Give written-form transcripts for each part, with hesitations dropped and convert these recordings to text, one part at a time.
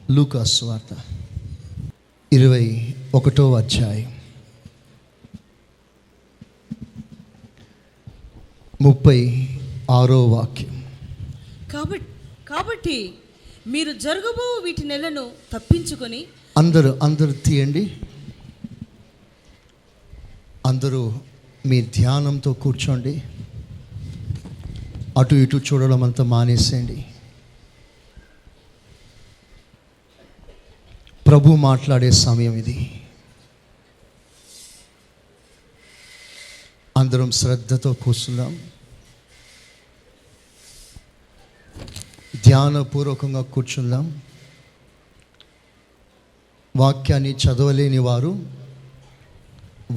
లూకా సువార్త 21వ అధ్యాయం 36వ వాక్యం. కాబట్టి మీరు జరగబో వీటి నెలను తప్పించుకొని అందరూ తీయండి. అందరూ మీ ధ్యానంతో కూర్చోండి. అటు ఇటు చూడడం అంతా మానేసేయండి. ప్రభు మాట్లాడే సమయం ఇది. అందరం శ్రద్ధతో కూర్చుందాం. ధ్యానపూర్వకంగా కూర్చుందాం. వాక్యాన్ని చదవలేని వారు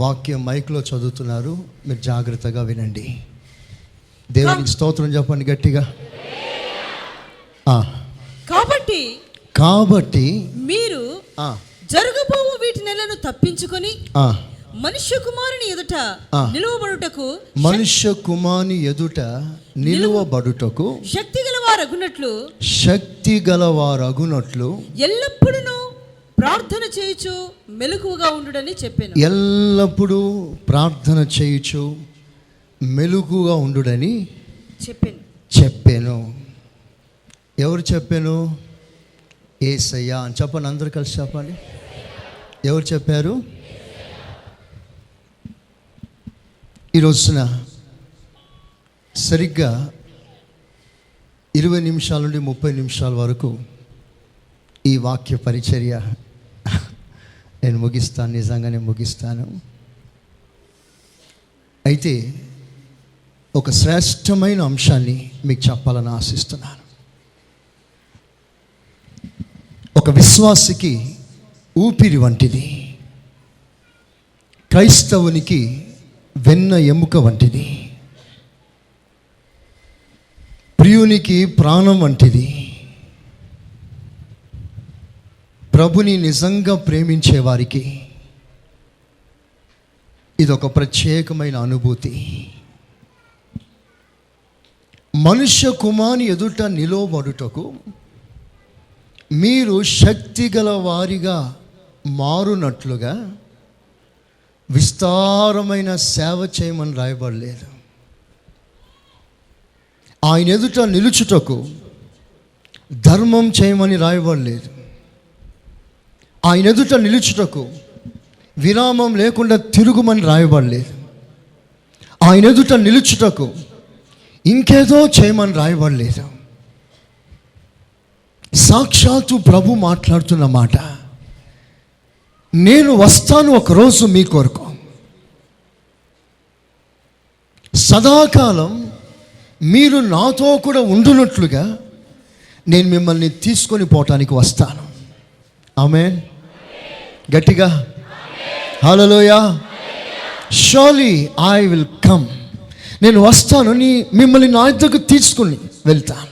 వాక్యం మైక్లో చదువుతున్నారు, మీరు జాగ్రత్తగా వినండి. దేవునికి స్తోత్రం చెప్పండి గట్టిగా. కాబట్టి మీరు జరగబో వీటి నెలను తప్పించుకొని మనుష్య కుమారుని ఎదుట నిలువబడుటకు శక్తి గలవారగునట్లు ఎల్లప్పుడూ ప్రార్థన చేయుచు మెలకువగా ఉండుడని చెప్పాను. ఎల్లప్పుడూ ప్రార్థన చేయుచు మెలకువగా ఉండుడని చెప్పాను. ఎవరు చెప్పాను? యేసయ్య అని చెప్పండి. అందరూ కలిసి చెప్పండి. ఎవరు చెప్పారు? ఈ రోజున సరిగ్గా 20 నిమిషాల నుండి 30 నిమిషాల వరకు ఈ వాక్య పరిచర్య నేను ముగిస్తాను. నిజంగానే ముగిస్తాను. అయితే ఒక శ్రేష్టమైన అంశాన్ని మీకు చెప్పాలని ఆశిస్తున్నాను. ఒక విశ్వాసికి ఊపిరి వంటిది, క్రైస్తవునికి వెన్న ఎముక వంటిది, ప్రియునికి ప్రాణం వంటిది. ప్రభుని నిజంగా ప్రేమించే వారికి ఇదొక ప్రత్యేకమైన అనుభూతి. మనుష్య కుమారుని ఎదుట నిలవబడుటకు మీరు శక్తి గల వారిగా మారునట్లుగా విస్తారమైన సేవ చేయమని రాయబడలేదు. ఆయన ఎదుట నిలుచుటకు ధర్మం చేయమని రాయబడలేదు. ఆయన ఎదుట నిలుచుటకు విరామం లేకుండా తిరుగుమని రాయబడలేదు. ఆయన ఎదుట నిలుచుటకు ఇంకేదో చేయమని రాయబడలేదు. సాక్షాత్తు ప్రభు మాట్లాడుతున్న మాట, నేను వస్తాను ఒకరోజు మీ కొరకు, సదాకాలం మీరు నాతో కూడా ఉండునట్లుగా నేను మిమ్మల్ని తీసుకొని పోవటానికి వస్తాను. ఆమేన్. గట్టిగా హల్లెలూయా. Surely I will come. నేను వస్తాను, మిమ్మల్ని నా దగ్గరకు తీసుకుని వెళ్తాను.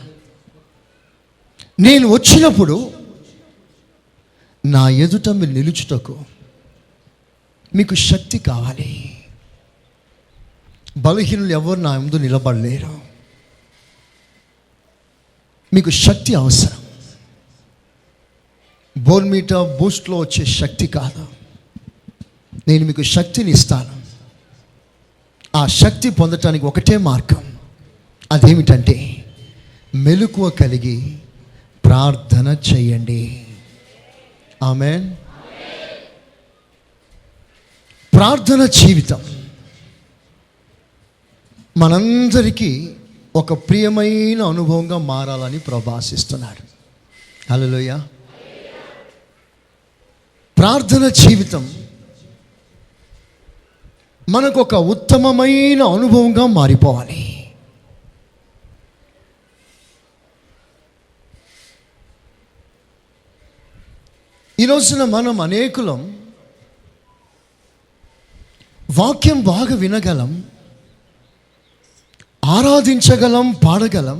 నేను వచ్చినప్పుడు నా ఎదుట మీరు నిలుచుటకు మీకు శక్తి కావాలి. బలహీనులు ఎవరు నా ముందు నిలబడలేరు. మీకు శక్తి అవసరం. బోర్న్‌విటా బూస్ట్లో వచ్చే శక్తి కాదు. నేను మీకు శక్తిని ఇస్తాను. ఆ శక్తి పొందటానికి ఒకటే మార్గం. అదేమిటంటే మెలకువ కలిగి ప్రార్థన చేయండి. ఆమేన్. ప్రార్థన జీవితం మనందరికీ ఒక ప్రియమైన అనుభవంగా మారాలని ప్రభు ఆశిస్తున్నాడు. హల్లెలూయా. ప్రార్థన జీవితం మనకు ఒక ఉత్తమమైన అనుభవంగా మారిపోవాలి. ఈ రోజున మనం అనేకులం వాక్యం బాగా వినగలం, ఆరాధించగలం, పాడగలం,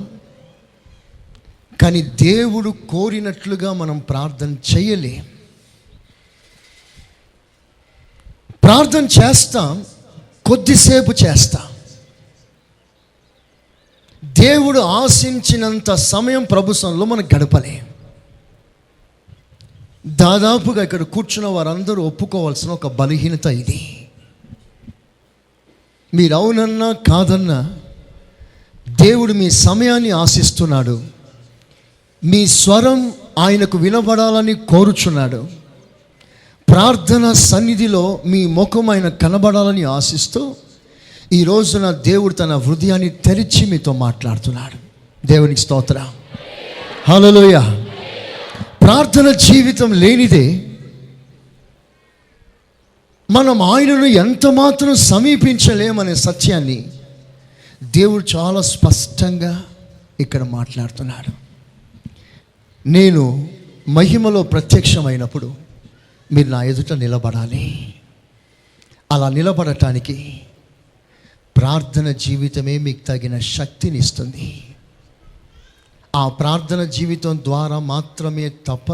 కానీ దేవుడు కోరినట్లుగా మనం ప్రార్థన చేయలేం. ప్రార్థన చేస్తాం, కొద్దిసేపు చేస్తాం. దేవుడు ఆశించినంత సమయం ప్రభుత్వంలో మనం గడపలేం. దాదాపుగా ఇక్కడ కూర్చున్న వారందరూ ఒప్పుకోవాల్సిన ఒక బలహీనత ఇది. మీరు అవునన్నా కాదన్నా దేవుడు మీ సమయాన్ని ఆశిస్తున్నాడు. మీ స్వరం ఆయనకు వినబడాలని కోరుచున్నాడు. ప్రార్థన సన్నిధిలో మీ ముఖం ఆయన కనబడాలని ఆశిస్తూ ఈ రోజున దేవుడు తన హృదయాన్ని తెరిచి మీతో మాట్లాడుతున్నాడు. దేవునికి స్తోత్రం. హల్లెలూయా. ప్రార్థన జీవితం లేనిదే మనం ఆయనను ఎంత మాత్రం సమీపించలేమనే సత్యాన్ని దేవుడు చాలా స్పష్టంగా ఇక్కడ మాట్లాడుతున్నాడు. నేను మహిమలో ప్రత్యక్షమైనప్పుడు మీరు నా ఎదుట నిలబడాలి. అలా నిలబడటానికి ప్రార్థన జీవితమే మీకు తగిన శక్తిని ఇస్తుంది. ఆ ప్రార్థన జీవితం ద్వారా మాత్రమే తప్ప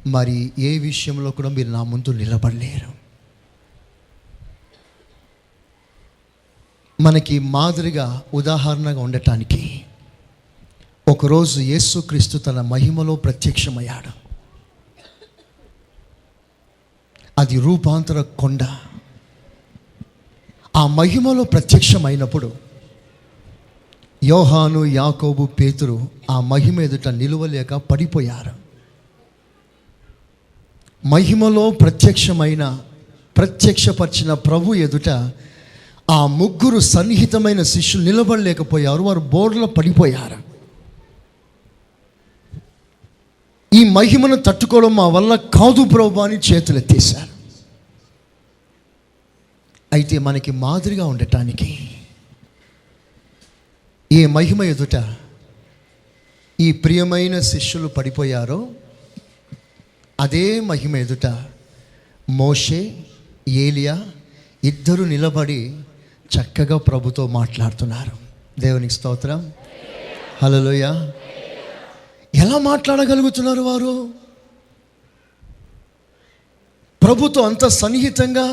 మరి ఏ విషయంలో కూడా మీరు నా ముందు నిలబడలేరు. మనకి మాదిరిగా ఉదాహరణగా ఉండటానికి ఒకరోజు యేసుక్రీస్తు తన మహిమలో ప్రత్యక్షమయ్యాడు. అది రూపాంతర కొండ. ఆ మహిమలో ప్రత్యక్షమైనప్పుడు యోహాను, యాకోబు, పేతురు ఆ మహిమ ఎదుట నిలువలేక పడిపోయారు. మహిమలో ప్రత్యక్షపరిచిన ప్రభు ఎదుట ఆ ముగ్గురు సన్నిహితమైన శిష్యులు నిలబడలేకపోయారు. వారు బోర్లో పడిపోయారు. ఈ మహిమను తట్టుకోవడం మా వల్ల కాదు ప్రభు అని చేతులెత్తేశారు. అయితే మనకి మాదిరిగా ఉండటానికి ఏ మహిమ ఎదుట ఈ ప్రియమైన శిష్యులు పడిపోయారో అదే మహిమ ఎదుట మోషే, ఏలియా ఇద్దరు నిలబడి చక్కగా ప్రభుతో మాట్లాడుతున్నారు. దేవునికి స్తోత్రం. హల్లెలూయా. ఎలా మాట్లాడగలుగుతున్నారు వారు? ప్రభుతో అంత సన్నిహితంగా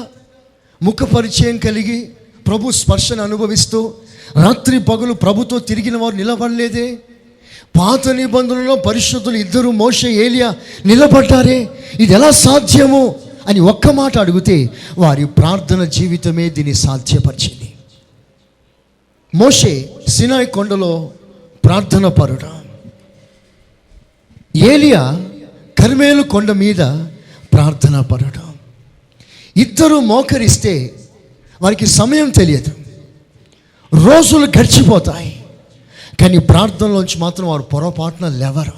ముఖ పరిచయం కలిగి ప్రభు స్పర్శను అనుభవిస్తూ రాత్రి పగలు ప్రభుతో తిరిగిన వారు నిలబడలేదే? పాత నిబంధనలో పరిశుద్ధులు ఇద్దరు మోషే, ఏలియా నిలబడ్డారే, ఇది ఎలా సాధ్యము అని ఒక్క మాట అడిగితే వారి ప్రార్థన జీవితమే దీన్ని సాధ్యపరిచింది. మోషే సినాయి కొండలో ప్రార్థన పరుడు, ఏలియా కర్మేలు కొండ మీద ప్రార్థన పరుడు. ఇద్దరు మోకరిస్తే వారికి సమయం తెలియదు, రోజులు గడిచిపోతాయి, కానీ ప్రార్థనలోంచి మాత్రం వారు పొరపాటున లేవరు.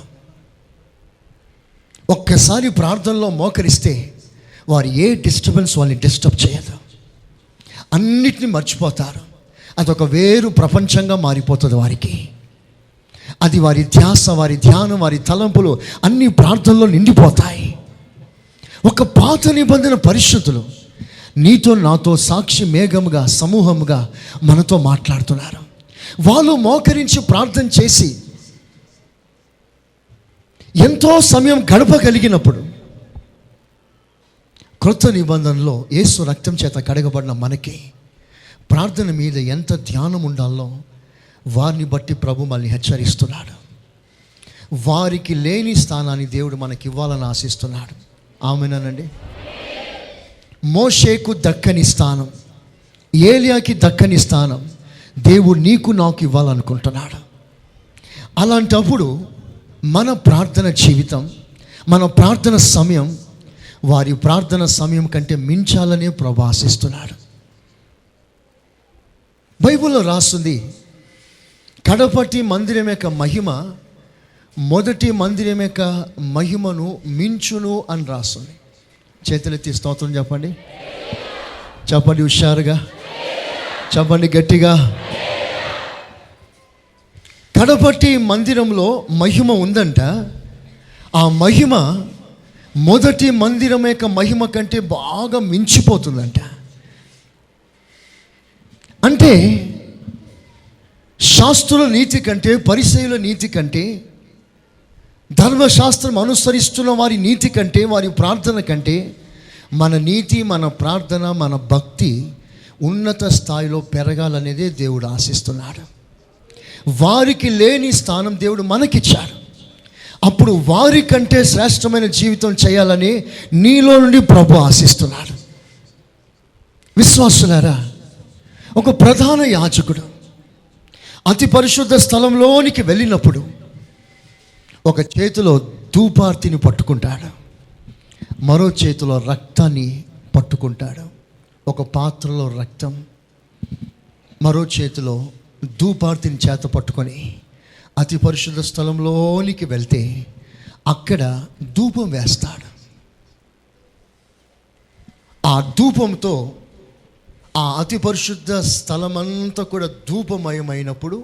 ఒక్కసారి ప్రార్థనలో మోకరిస్తే వారు ఏ డిస్టర్బెన్స్ వాళ్ళని డిస్టర్బ్ చేయదు, అన్నిటినీ మర్చిపోతారు. అదొక వేరు ప్రపంచంగా మారిపోతుంది వారికి. అది వారి ధ్యాస, వారి ధ్యానం, వారి తలంపులు అన్ని ప్రార్థనలో నిండిపోతాయి. ఒక పాత నిబంధన పరిశుద్ధులు నీతో నాతో సాక్షి మేఘముగా సమూహముగా మనతో మాట్లాడుతున్నారు. వాళ్ళు మోకరించి ప్రార్థన చేసి ఎంతో సమయం గడపగలిగినప్పుడు క్రొత్త నిబంధనలో యేసు రక్తం చేత కడగబడిన మనకి ప్రార్థన మీద ఎంత ధ్యానం ఉండాలో వారిని బట్టి ప్రభు మనల్ని హెచ్చరిస్తున్నాడు. వారికి లేని స్థానాన్ని దేవుడు మనకి ఇవ్వాలని ఆశిస్తున్నాడు. ఆమేనండి. మోషేకు దక్కని స్థానం, ఏలియాకి దక్కని స్థానం దేవుడు నీకు నాకు ఇవ్వాలనుకుంటున్నాడు. అలాంటప్పుడు మన ప్రార్థన జీవితం, మన ప్రార్థన సమయం వారి ప్రార్థన సమయం కంటే మించాలనే ప్రభు ఆశిస్తున్నాడు. బైబిల్లో రాస్తుంది, కడపటి మందిరం యొక్క మహిమ మొదటి మందిరం యొక్క మహిమను మించును అని రాస్తుంది. చేతులెత్తి స్తోత్రం చెప్పండి. చెప్పండి హుషారుగా, చెప్పండి గట్టిగా. కడపటి మందిరంలో మహిమ ఉందంట. ఆ మహిమ మొదటి మందిరం యొక్క మహిమ కంటే బాగా మించిపోతుందంట. అంటే శాస్త్రుల నీతి కంటే, పరిసయ్యుల నీతి కంటే, ధర్మశాస్త్రం అనుసరిస్తున్న వారి నీతి కంటే, వారి ప్రార్థన కంటే మన నీతి, మన ప్రార్థన, మన భక్తి ఉన్నత స్థాయిలో పెరగాలనేదే దేవుడు ఆశిస్తున్నాడు. వారికి లేని స్థానం దేవుడు మనకిచ్చాడు. అప్పుడు వారి కంటే శ్రేష్టమైన జీవితం చేయాలని నీలో నుండి ప్రభు ఆశిస్తున్నాడు. విశ్వాసులారా, ఒక ప్రధాన యాజకుడు అతి పరిశుద్ధ స్థలంలోనికి వెళ్ళినప్పుడు ఒక చేతిలో ధూపార్తిని పట్టుకుంటాడు, మరో చేతిలో రక్తాన్ని పట్టుకుంటాడు. ఒక పాత్రలో రక్తం, మరో చేతిలో ధూపార్తిని చేత పట్టుకొని అతి పరిశుద్ధ స్థలంలోనికి వెళ్తే అక్కడ ధూపం వేస్తాడు. ఆ ధూపంతో ఆ అతి పరిశుద్ధ స్థలమంతా కూడా ధూపమయమైనప్పుడు,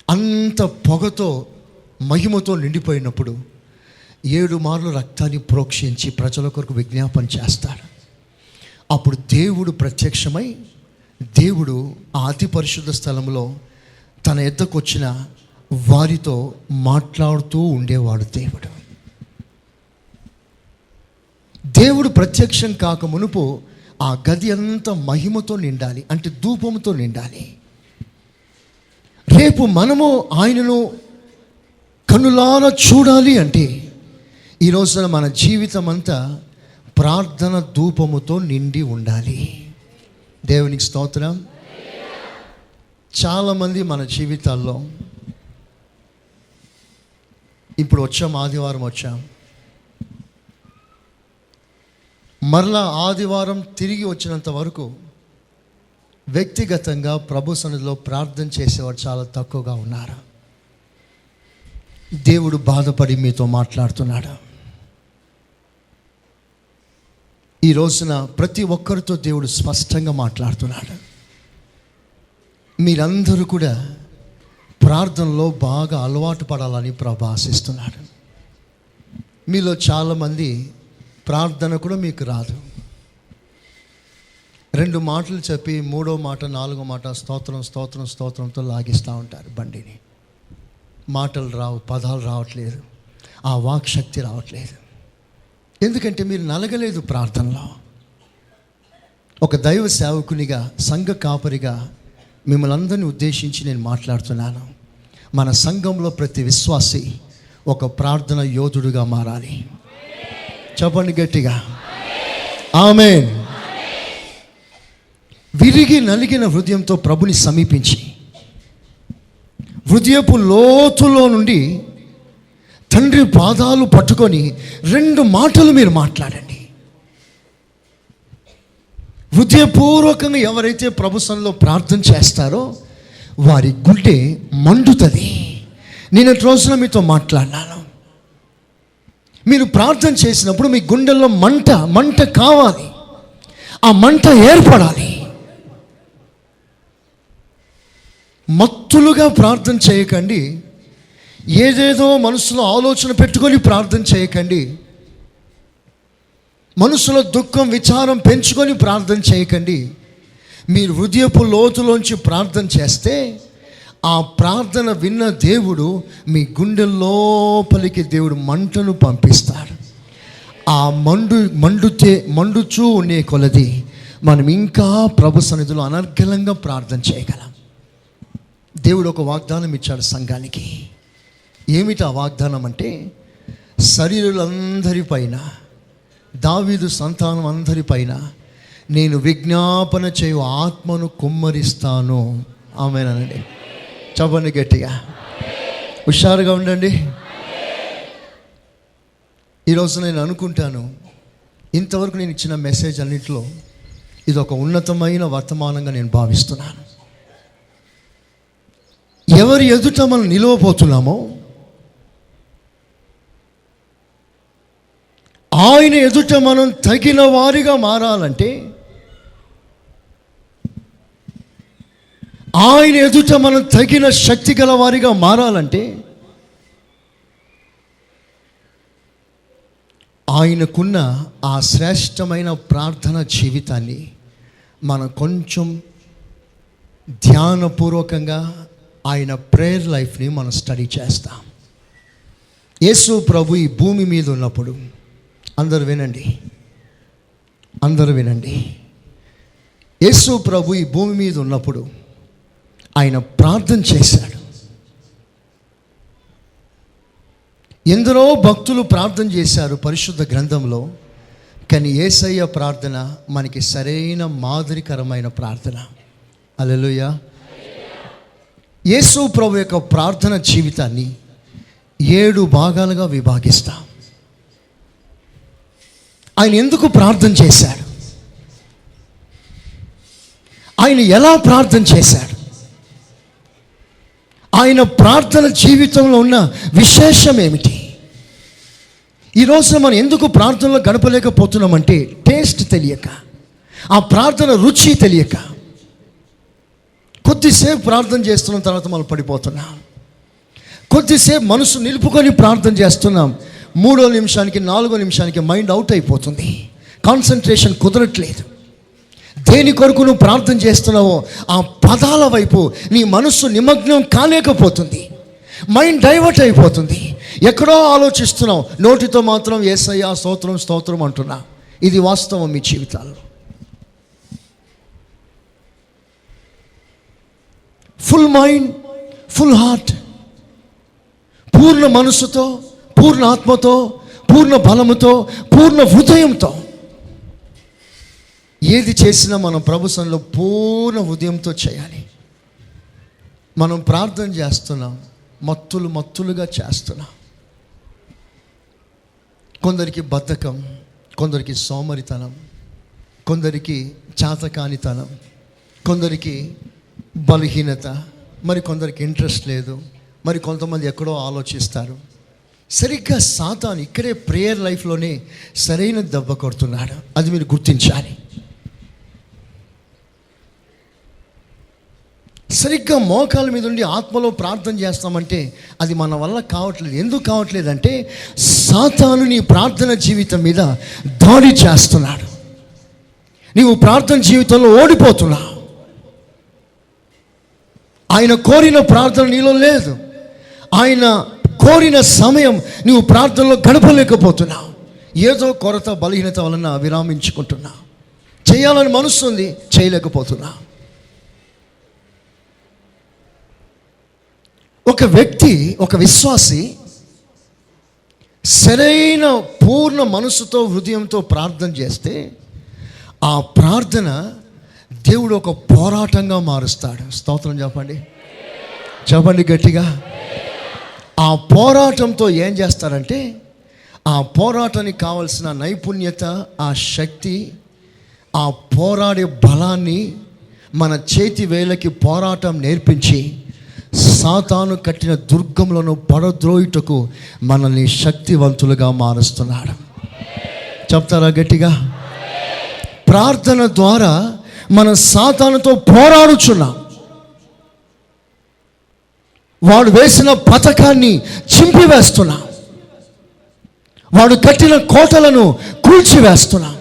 అంత పొగతో మహిమతో నిండిపోయినప్పుడు 7 మార్లు రక్తాన్ని ప్రోక్షించి ప్రజల కొరకు విజ్ఞాపన చేస్తాడు. అప్పుడు దేవుడు ప్రత్యక్షమై, దేవుడు ఆ అతి పరిశుద్ధ స్థలంలో తన ఎద్దకు వచ్చిన వారితో మాట్లాడుతూ ఉండేవాడు. దేవుడు ప్రత్యక్షం కాక మునుపు ఆ గది అంతా మహిమతో నిండాలి, అంటే ధూపంతో నిండాలి. రేపు మనము ఆయనను కనులారా చూడాలి అంటే ఈ రోజున మన జీవితం అంతా ప్రార్థన ధూపముతో నిండి ఉండాలి. దేవునికి స్తోత్రం. చాలామంది మన జీవితాల్లో, ఇప్పుడు ఆదివారం వచ్చాం, మరలా ఆదివారం తిరిగి వచ్చినంత వరకు వ్యక్తిగతంగా ప్రభు సన్నిధిలో ప్రార్థన చేసేవారు చాలా తక్కువగా ఉన్నారు. దేవుడు బాధపడి మీతో మాట్లాడుతున్నాడు. ఈ రోజున ప్రతి ఒక్కరితో దేవుడు స్పష్టంగా మాట్లాడుతున్నాడు. మీరందరూ కూడా ప్రార్థనలో బాగా అలవాటు పడాలని ప్రభు ఆశిస్తున్నాడు. మీలో చాలామంది ప్రార్థన కూడా మీకు రాదు. 2 మాటలు చెప్పి 3వ మాట 4వ మాట స్తోత్రం స్తోత్రం స్తోత్రంతో లాగిస్తూ ఉంటారు బండిని. మాటలు రావు, పదాలు రావట్లేదు, ఆ వాక్ శక్తి రావట్లేదు. ఎందుకంటే మీరు నలగలేదు ప్రార్థనలో. ఒక దైవ సేవకునిగా, సంఘ కాపరిగా మిమ్మల్ని అందరినీ ఉద్దేశించి నేను మాట్లాడుతున్నాను. మన సంఘంలో ప్రతి విశ్వాసి ఒక ప్రార్థన యోధుడుగా మారాలి. చెప్పండి గట్టిగా, ఆమేన్. విరిగి నలిగిన హృదయంతో ప్రభుని సమీపించి హృదయపు లోతులో నుండి తండ్రి పాదాలు పట్టుకొని 2 మాటలు మీరు మాట్లాడండి. హృదయపూర్వకంగా ఎవరైతే ప్రభు సన్నిధిలో ప్రార్థన చేస్తారో వారి గుండె మండుతుంది. నేను రోజున మీతో మాట్లాడినాను. మీరు ప్రార్థన చేసినప్పుడు మీ గుండెల్లో మంట కావాలి, ఆ మంట ఏర్పడాలి. మత్తులుగా ప్రార్థన చేయకండి. ఏదేదో మనసులో ఆలోచన పెట్టుకొని ప్రార్థన చేయకండి. మనసులో దుఃఖం విచారం పెంచుకొని ప్రార్థన చేయకండి. మీరు హృదయపు లోతులోంచి ప్రార్థన చేస్తే ఆ ప్రార్థన విన్న దేవుడు మీ గుండె లోపలికి దేవుడు మంటను పంపిస్తాడు. ఆ మండుచూ ఉండే కొలది మనం ఇంకా ప్రభు సన్నిధిలో అనర్గళంగా ప్రార్థన చేయగలం. దేవుడు ఒక వాగ్దానం ఇచ్చాడు సంఘానికి. ఏమిటి ఆ వాగ్దానం అంటే, శరీరులందరిపైన, దావీదు సంతానం అందరిపైన నేను విజ్ఞాపన చేయు ఆత్మను కుమ్మరిస్తాను. ఆమేనండి. చెప్పండి గట్టిగా, హుషారుగా ఉండండి. ఈరోజు నేను అనుకుంటాను, ఇంతవరకు నేను ఇచ్చిన మెసేజ్ అన్నింటిలో ఇది ఒక ఉన్నతమైన వర్తమానంగా నేను భావిస్తున్నాను. ఎవరి ఎదుట మనం నిలవబోతున్నామో ఆయన ఎదుట మనం తగిన వారిగా మారాలంటే, ఆయన ఎదుట మనం తగిన శక్తి గల వారిగా మారాలంటే ఆయనకున్న ఆ శ్రేష్టమైన ప్రార్థన జీవితాన్ని మనం కొంచెం ధ్యానపూర్వకంగా ఆయన ప్రేయర్ లైఫ్ని మనం స్టడీ చేస్తాం. యేసు ప్రభు ఈ భూమి మీద ఉన్నప్పుడు, అందరూ వినండి, యేసు ప్రభు ఈ భూమి మీద ఉన్నప్పుడు ఆయన ప్రార్థన చేశాడు. ఎందరో భక్తులు ప్రార్థన చేశారు పరిశుద్ధ గ్రంథంలో, కానీ యేసయ్య ప్రార్థన మనకి సరైన మాదిరికరమైన ప్రార్థన. హల్లెలూయా. యేసు ప్రభు యొక్క ప్రార్థన జీవితాన్ని 7 భాగాలుగా విభాగిస్తాం. ఆయన ఎందుకు ప్రార్థన చేశాడు, ఆయన ఎలా ప్రార్థన చేశాడు, ఆయన ప్రార్థన జీవితంలో ఉన్న విశేషం ఏమిటి. ఈరోజు మనం ఎందుకు ప్రార్థనలో గడపలేకపోతున్నామంటే టేస్ట్ తెలియక, ఆ ప్రార్థన రుచి తెలియక. కొద్దిసేపు ప్రార్థన చేస్తున్న తర్వాత మనం పడిపోతున్నాం. కొద్దిసేపు మనసు నిలుపుకొని ప్రార్థన చేస్తున్నాం, 3వ నిమిషానికి 4వ నిమిషానికి మైండ్ అవుట్ అయిపోతుంది, కాన్సన్ట్రేషన్ కుదరట్లేదు. దేని కొరకు నువ్వు ప్రార్థన చేస్తున్నావో ఆ పదాల వైపు నీ మనస్సు నిమగ్నం కాలేకపోతుంది, మైండ్ డైవర్ట్ అయిపోతుంది. ఎక్కడో ఆలోచిస్తున్నావు, నోటితో మాత్రం యేసయ్యా స్తోత్రం స్తోత్రం అంటున్నా. ఇది వాస్తవం మీ జీవితాల్లో. ఫుల్ మైండ్, ఫుల్ హార్ట్, పూర్ణ మనసుతో, పూర్ణ ఆత్మతో, పూర్ణ బలముతో, పూర్ణ హృదయంతో ఏది చేసినా మనం ప్రభు సన్నిధిలో పూర్ణ హృదయంతో చేయాలి. మనం ప్రార్థన చేస్తున్నాం, మత్తులుగా చేస్తున్నాం. కొందరికి బద్ధకం, కొందరికి సోమరితనం, కొందరికి చాతకానితనం, కొందరికి బలహీనత, మరి కొందరికి ఇంట్రెస్ట్ లేదు, మరి కొంతమంది ఎక్కడో ఆలోచిస్తారు. సరిగ్గా సాతాను ఇక్కడే ప్రేయర్ లైఫ్లోనే సరైన దెబ్బ కొడుతున్నాడు. అది మీరు గుర్తించాలి. సరిగ్గా మోకాల మీద ఉండి ఆత్మలో ప్రార్థన చేస్తామంటే అది మన వల్ల కావట్లేదు. ఎందుకు కావట్లేదంటే సాతాను నీ ప్రార్థన జీవితం మీద దాడి చేస్తున్నాడు. నీవు ప్రార్థన జీవితంలో ఓడిపోతున్నావు. ఆయన కోరిన ప్రార్థన నీలో లేదు. ఆయన కోరిన సమయం నీవు ప్రార్థనలో గడపలేకపోతున్నావు. ఏదో కొరత, బలహీనత వలన విరామించుకుంటున్నావు. చేయాలని మనసు ఉంది, చేయలేకపోతున్నావు. ఒక వ్యక్తి, ఒక విశ్వాసి సరైన పూర్ణ మనసుతో, హృదయంతో ప్రార్థన చేస్తే ఆ ప్రార్థన దేవుడు ఒక పోరాటంగా మారుస్తాడు. స్తోత్రం చెప్పండి, చెప్పండి గట్టిగా. ఆ పోరాటంతో ఏం చేస్తారంటే ఆ పోరాటానికి కావలసిన నైపుణ్యత, ఆ శక్తి, ఆ పోరాడే బలాన్ని మన చేతి వేళ్ళకి పోరాటం నేర్పించి సాతాను కట్టిన దుర్గంలను పడద్రోయుటకు మనల్ని శక్తివంతులుగా మారుస్తున్నాడు. చెప్తారా గట్టిగా? ప్రార్థన ద్వారా మన సాతానుతో పోరాడుచున్నాం. వాడు వేసిన పథకాన్ని చింపివేస్తున్నాం. వాడు కట్టిన కోటలను కూల్చివేస్తున్నాం.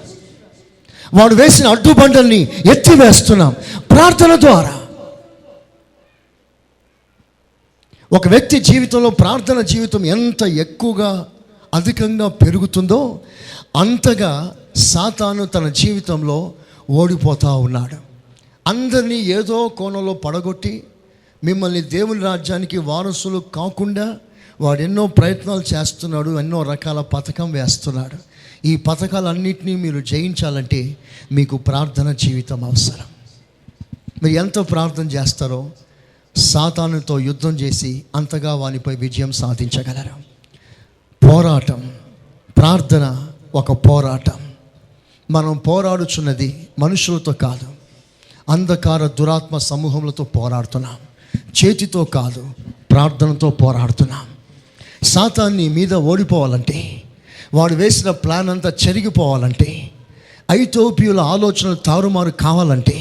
వాడు వేసిన అడ్డుబండల్ని ఎత్తివేస్తున్నాం ప్రార్థన ద్వారా. ఒక వ్యక్తి జీవితంలో ప్రార్థన జీవితం ఎంత ఎక్కువగా అధికంగా పెరుగుతుందో అంతగా సాతాను తన జీవితంలో ఓడిపోతూ ఉన్నాడు. అందరినీ ఏదో కోణంలో పడగొట్టి మిమ్మల్ని దేవుని రాజ్యానికి వారసులు కాకుండా వాడు ఎన్నో ప్రయత్నాలు చేస్తున్నాడు, ఎన్నో రకాల పథకం వేస్తున్నాడు. ఈ పథకాలన్నింటినీ మీరు జయించాలంటే మీకు ప్రార్థన జీవితం అవసరం. మీరు ఎంత ప్రార్థన చేస్తారో సాతానుతో యుద్ధం చేసి అంతగా వానిపై విజయం సాధించగలరు. పోరాటం, ప్రార్థన ఒక పోరాటం. మనం పోరాడుచున్నది మనుషులతో కాదు, అంధకార దురాత్మ సమూహములతో పోరాడుతున్నాం. చేతితో కాదు, ప్రార్థనతో పోరాడుతున్నాం. సాతాన్ని మీద ఓడిపోవాలంటే, వాడు వేసిన ప్లాన్ అంతా చెరిగిపోవాలంటే, ఐతోపియుల ఆలోచనలు తారుమారు కావాలంటే,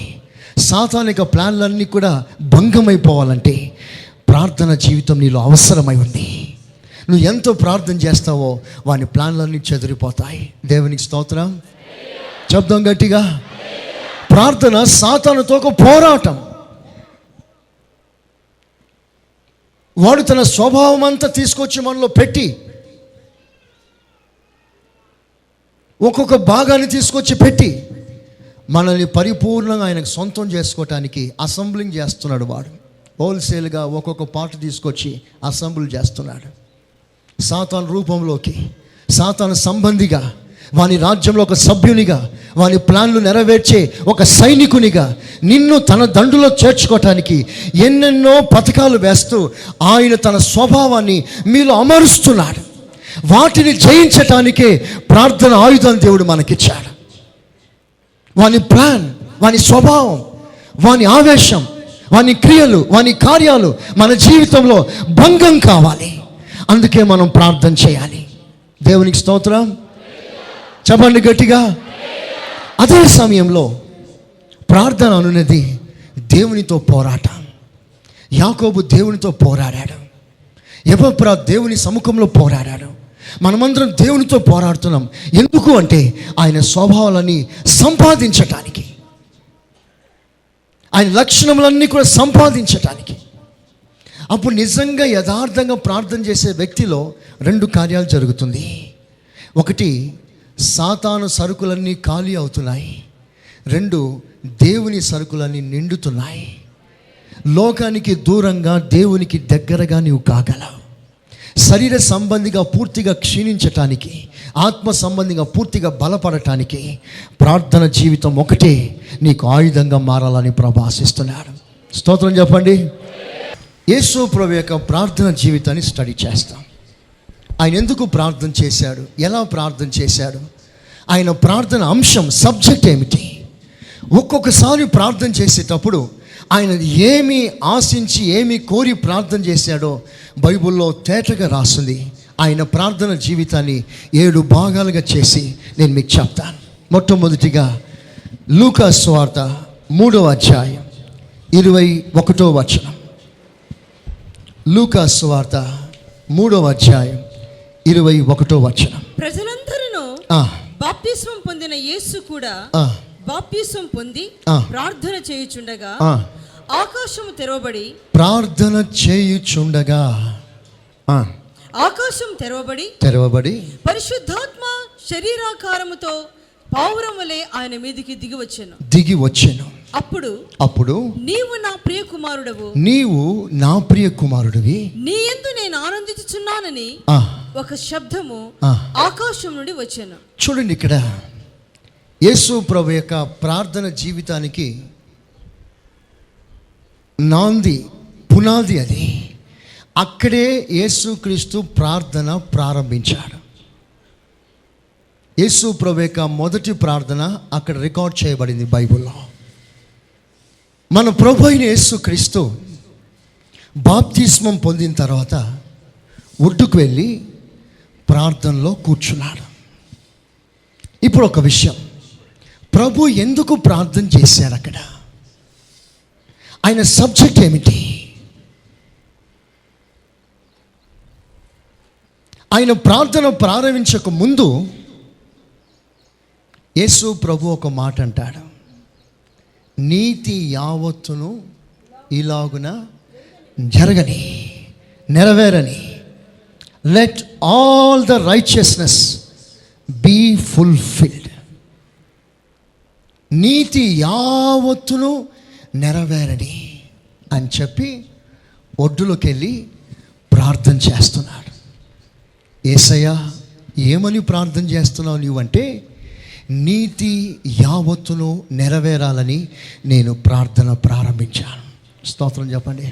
సాతానిక ప్లాన్లన్నీ కూడా భంగమైపోవాలంటే ప్రార్థన జీవితం నీలో అవసరమై ఉంది. నువ్వు ఎంతో ప్రార్థన చేస్తావో వాని ప్లాన్లన్నీ చెదిరిపోతాయి. దేవునికి స్తోత్రం చెప్దాం గట్టిగా. ప్రార్థన సాతానుతో ఒక పోరాటం. వాడు తన స్వభావం అంతా తీసుకొచ్చి మనలో పెట్టి, ఒక్కొక్క భాగాన్ని తీసుకొచ్చి పెట్టి మనల్ని పరిపూర్ణంగా ఆయనకు సొంతం చేసుకోవటానికి అసెంబ్లింగ్ చేస్తున్నాడు. వాడు హోల్సేల్గా ఒక్కొక్క పార్ట్ తీసుకొచ్చి అసెంబుల్ చేస్తున్నాడు. సాతాను రూపంలోకి, సాతాను సంబంధిగా, వాని రాజ్యంలో ఒక సభ్యునిగా, వాని ప్లాన్లు నెరవేర్చే ఒక సైనికునిగా నిన్ను తన దండులో చేర్చుకోవటానికి ఎన్నెన్నో పథకాలు వేస్తూ ఆయన తన స్వభావాన్ని మీలో అమరుస్తున్నాడు. వాటిని జయించటానికే ప్రార్థన ఆయుధం దేవుడు మనకిచ్చాడు. వాని ప్లాన్, వాని స్వభావం, వాని ఆవేశం, వాని క్రియలు, వాని కార్యాలు మన జీవితంలో భంగం కావాలి. అందుకే మనం ప్రార్థన చేయాలి. దేవునికి స్తోత్రం. చెప్పండి గట్టిగా. అదే సమయంలో ప్రార్థన అనున్నది దేవునితో పోరాటం. యాకోబు దేవునితో పోరాడాడు, ఎపఫ్రా దేవుని సముఖంలో పోరాడాడు. మనమందరం దేవునితో పోరాడుతున్నాం. ఎందుకు అంటే ఆయన స్వభావాలని సంపాదించటానికి, ఆయన లక్షణములన్నీ కూడా సంపాదించటానికి. అప్పుడు నిజంగా యథార్థంగా ప్రార్థన చేసే వ్యక్తిలో 2 కార్యాలు జరుగుతుంది. ఒకటి, సాతాను సరుకులన్నీ ఖాళీ అవుతున్నాయి. 2, దేవుని సరుకులన్నీ నిండుతున్నాయి. లోకానికి దూరంగా దేవునికి దగ్గరగా నీవు కాగలవు. శరీర సంబంధిగా పూర్తిగా క్షీణించటానికి, ఆత్మ సంబంధిగా పూర్తిగా బలపడటానికి ప్రార్థన జీవితం ఒకటే నీకు ఆయుధంగా మారాలని ప్రభు ఆశిస్తున్నాడు. స్తోత్రం చెప్పండి. యేసు ప్రభు యొక్క ప్రార్థన జీవితాన్ని స్టడీ చేస్తాం. ఆయన ఎందుకు ప్రార్థన చేశాడు, ఎలా ప్రార్థన చేశాడు, ఆయన ప్రార్థన అంశం, సబ్జెక్ట్ ఏమిటి. ఒక్కొక్కసారి ప్రార్థన చేసేటప్పుడు ఆయన ఏమి ఆశించి, ఏమి కోరి ప్రార్థన చేశాడో బైబిల్లో తేటగా రాస్తుంది. ఆయన ప్రార్థన జీవితాన్ని 7 భాగాలుగా చేసి నేను మీకు చెప్తాను. మొట్టమొదటిగా లూకా సువార్త 3వ అధ్యాయం 21వ వచనం. లూకా సువార్త 3వ అధ్యాయం 21వ వచనం. ప్రజలందరూ బాప్తిస్మం పొందిన యేసు కూడా బాప్తిస్మం పొంది ప్రార్థన చేయుచుండగా ఆకాశము తెరవబడి, ప్రార్థన చేయుచుండగా ఆకాశం తెరవబడి పరిశుద్ధాత్మ శరీరాకారముతో పావురం వలె ఆయన మీదికి దిగి వచ్చెను. అప్పుడు నీవు నా ప్రియ కుమారుడవి, నీ యందు నేను ఆనందించుచున్నానని ఒక శబ్దము ఆకాశం నుండి వచ్చెను. చూడండి, ఇక్కడ యేసు ప్రభు యొక్క ప్రార్థన జీవితానికి నాంది, పునాది అది. అక్కడే యేసుక్రీస్తు ప్రార్థన ప్రారంభించాడు. యేసు ప్రభు యొక్క మొదటి ప్రార్థన అక్కడ రికార్డ్ చేయబడింది బైబిల్లో. మన ప్రభు అయిన యేసుక్రీస్తు బాప్తిస్మం పొందిన తర్వాత ఒడ్డుకు వెళ్ళి ప్రార్థనలో కూర్చున్నాడు. ఇప్పుడు ఒక విషయం, ప్రభు ఎందుకు ప్రార్థన చేశారు అక్కడ, ఆయన సబ్జెక్ట్ ఏమిటి, ఆయన ప్రార్థన ప్రారంభించక ముందు యేసు ప్రభు ఒక మాట అంటాడు, నీతి యావత్తును ఇలాగున జరగని, నెరవేరని, let all the righteousness be fulfilled. నీతి యావత్తును నెరవేరని అని చెప్పి ఒడ్డులోకి వెళ్ళి ప్రార్థన చేస్తున్నాడు. యేసయ్య, ఏమని ప్రార్థన చేస్తున్నావు నీవంటే, నీతి యావత్తును నెరవేరాలని నేను ప్రార్థన ప్రారంభించాను. స్తోత్రం చెప్పండి,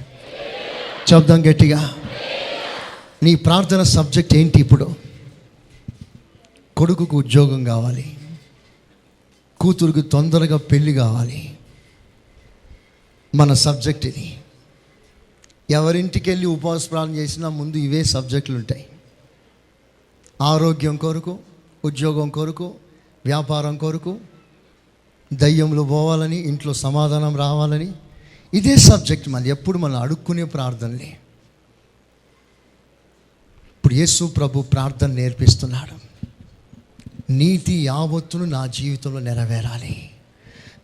చెప్దాం గట్టిగా. నీ ప్రార్థన సబ్జెక్ట్ ఏంటి? ఇప్పుడు కొడుకుకు ఉద్యోగం కావాలి, కూతురుకు తొందరగా పెళ్ళి కావాలి. మన సబ్జెక్ట్ ఇది. ఎవరింటికి వెళ్ళి ఉపవాస ప్రార్థన చేసినా ముందు ఇవే సబ్జెక్టులు ఉంటాయి. ఆరోగ్యం కొరకు, ఉద్యోగం కొరకు, వ్యాపారం కొరకు, దయ్యములు పోవాలని, ఇంట్లో సమాధానం రావాలని, ఇదే సబ్జెక్ట్ మళ్ళీ ఎప్పుడు మనం అడుక్కునే ప్రార్థనలే. ఇప్పుడు యేసు ప్రభు ప్రార్థన నేర్పిస్తున్నాడు. నీతి యావత్తును నా జీవితంలో నెరవేరాలి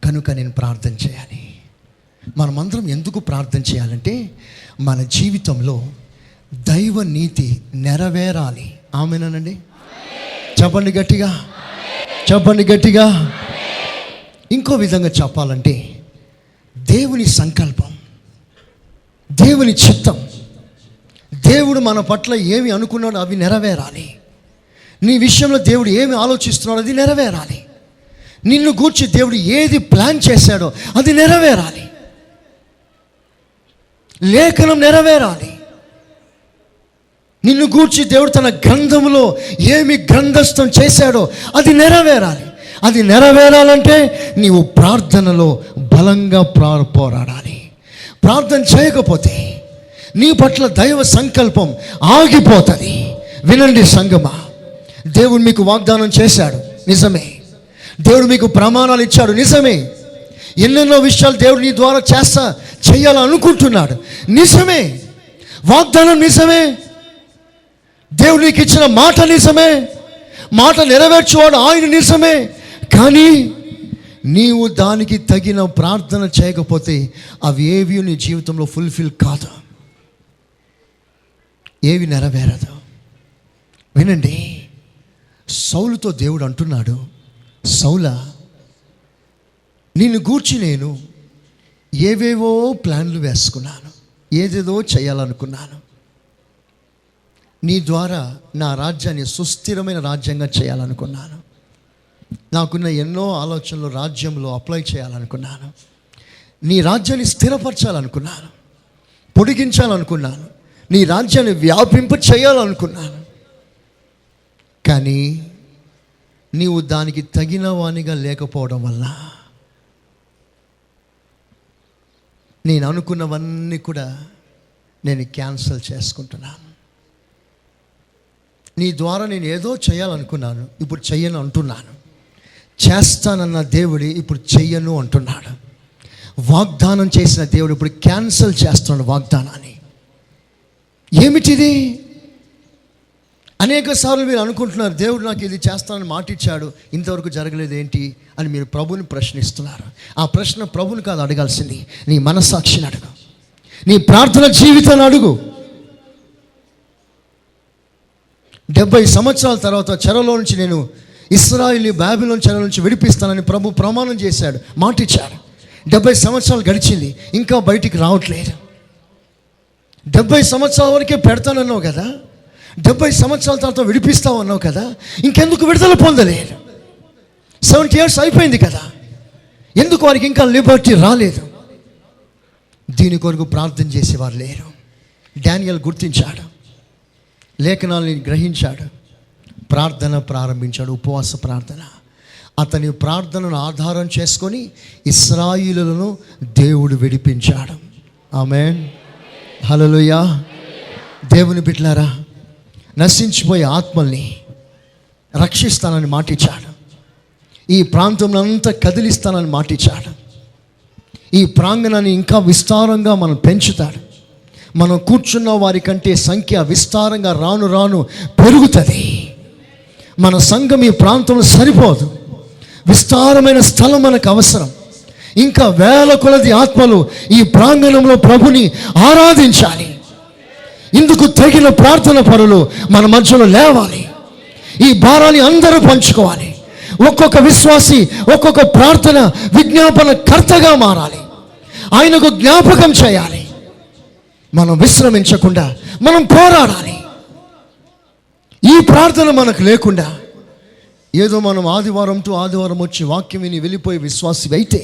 కనుక నేను ప్రార్థన చేయాలి. మనమందరం ఎందుకు ప్రార్థన చేయాలంటే, మన జీవితంలో దైవ నీతి నెరవేరాలి. ఆమేనండి, చెప్పండి గట్టిగా, చెప్పండి గట్టిగా. ఇంకో విధంగా చెప్పాలంటే, దేవుని సంకల్పం, దేవుని చిత్తం, దేవుడు మన పట్ల ఏమి అనుకున్నాడో అవి నెరవేరాలి. నీ విషయంలో దేవుడు ఏమి ఆలోచిస్తున్నాడో అది నెరవేరాలి. నిన్ను గూర్చి దేవుడు ఏది ప్లాన్ చేశాడో అది నెరవేరాలి. లేఖనం నెరవేరాలి. నిన్ను గూర్చి దేవుడు తన గ్రంథంలో ఏమి గ్రంథస్థం చేశాడో అది నెరవేరాలి. అది నెరవేరాలంటే నీవు ప్రార్థనలో బలంగా పోరాడాలి. ప్రార్థన చేయకపోతే నీ పట్ల దైవ సంకల్పం ఆగిపోతుంది. వినండి సంగమా, దేవుడు మీకు వాగ్దానం చేశాడు, నిజమే. దేవుడు మీకు ప్రమాణాలు ఇచ్చాడు, నిజమే. ఎన్నెన్నో విషయాలు దేవుడు నీ ద్వారా చేయాలనుకుంటున్నాడు, నిజమే. వాగ్దానం నిజమే. దేవుడు నీకు ఇచ్చిన మాట నిజమే. మాట నెరవేర్చేవాడు ఆయన నిజమే. కానీ నీవు దానికి తగిన ప్రార్థన చేయకపోతే అవి ఏవి నీ జీవితంలో ఫుల్ఫిల్ కాదు, ఏవి నెరవేరదు. వినండి, సౌలుతో దేవుడు అంటున్నాడు, సౌలా, నిన్ను గూర్చి నేను ఏవేవో ప్లాన్లు వేసుకున్నాను, ఏదేదో చేయాలనుకున్నాను. నీ ద్వారా నా రాజ్యాన్ని సుస్థిరమైన రాజ్యంగా చేయాలనుకున్నాను. నాకున్న ఎన్నో ఆలోచనలు రాజ్యంలో అప్లై చేయాలనుకున్నాను. నీ రాజ్యాన్ని స్థిరపరచాలనుకున్నాను, పొడిగించాలనుకున్నాను, నీ రాజ్యాన్ని వ్యాపింప చేయాలనుకున్నాను. కానీ నీవు దానికి తగిన వానిగా లేకపోవడం వల్ల నేను అనుకున్నవన్నీ కూడా నేను క్యాన్సిల్ చేసుకుంటున్నాను. నీ ద్వారా నేను ఏదో చేయాలనుకున్నాను, ఇప్పుడు చెయ్యను అంటున్నాను. చేస్తానన్న దేవుడి ఇప్పుడు చెయ్యను అంటున్నాడు. వాగ్దానం చేసిన దేవుడు ఇప్పుడు క్యాన్సిల్ చేస్తున్నాడు వాగ్దానాన్ని. ఏమిటిది? అనేక సార్లు మీరు అనుకుంటున్నారు, దేవుడు నాకు ఇది చేస్తానని మాట ఇచ్చాడు, ఇంతవరకు జరగలేదు ఏంటి అని మీరు ప్రభుని ప్రశ్నిస్తున్నారు. ఆ ప్రశ్న ప్రభుని కాదు అడగాల్సింది, నీ మనస్సాక్షిని అడుగు, నీ ప్రార్థన జీవితాన్ని అడుగు. 70 సంవత్సరాల తర్వాత చెరలో నుంచి నేను ఇశ్రాయేలు బాబిలోను చెర నుంచి విడిపిస్తానని ప్రభు ప్రమాణం చేశాడు, మాట ఇచ్చాడు. 70 సంవత్సరాలు గడిచింది, ఇంకా బయటికి రావట్లేదు. 70 సంవత్సరాల వరకే పెడతానన్నావు కదా, 70 సంవత్సరాల తర్వాత విడిపిస్తావు అన్నావు కదా, ఇంకెందుకు విడుదల పొందలేదు? 70 years అయిపోయింది కదా, ఎందుకు వారికి ఇంకా లిబర్టీ రాలేదు? దీని కొరకు ప్రార్థన చేసేవారు లేరు. డానియల్ గుర్తించాడు, లేఖనాలని గ్రహించాడు, ప్రార్థన ప్రారంభించాడు, ఉపవాస ప్రార్థన. అతని ప్రార్థనను ఆధారం చేసుకొని ఇశ్రాయేలులను దేవుడు విడిపించాడు. ఆమేన్, హల్లెలూయా. దేవుని బిడ్డలారా, నశించిపోయే ఆత్మల్ని రక్షిస్తానని మాటిచ్చాడు. ఈ ప్రాంతంలో అంతా కదిలిస్తానని మాటిచ్చాడు. ఈ ప్రాంగణాన్ని ఇంకా విస్తారంగా మనం పెంచుతాడు. మనం కూర్చున్న వారి కంటే సంఖ్య విస్తారంగా రాను రాను పెరుగుతుంది. మన సంఘం ఈ ప్రాంతంలో సరిపోదు, విస్తారమైన స్థలం మనకు అవసరం. ఇంకా వేల కొలది ఆత్మలు ఈ ప్రాంగణంలో ప్రభుని ఆరాధించాలి. ఇందుకు తగిన ప్రార్థన పరులు మన మధ్యలో లేవాలి. ఈ భారాన్ని అందరూ పంచుకోవాలి. ఒక్కొక్క విశ్వాసి ఒక్కొక్క ప్రార్థన విజ్ఞాపన కర్తగా మారాలి, ఆయనకు జ్ఞాపకం చేయాలి. మనం విశ్రమించకుండా మనం పోరాడాలి. ఈ ప్రార్థన మనకు లేకుండా ఏదో మనం ఆదివారం టు ఆదివారం వచ్చి వాక్యం విని వెళ్ళిపోయే విశ్వాసి అయితే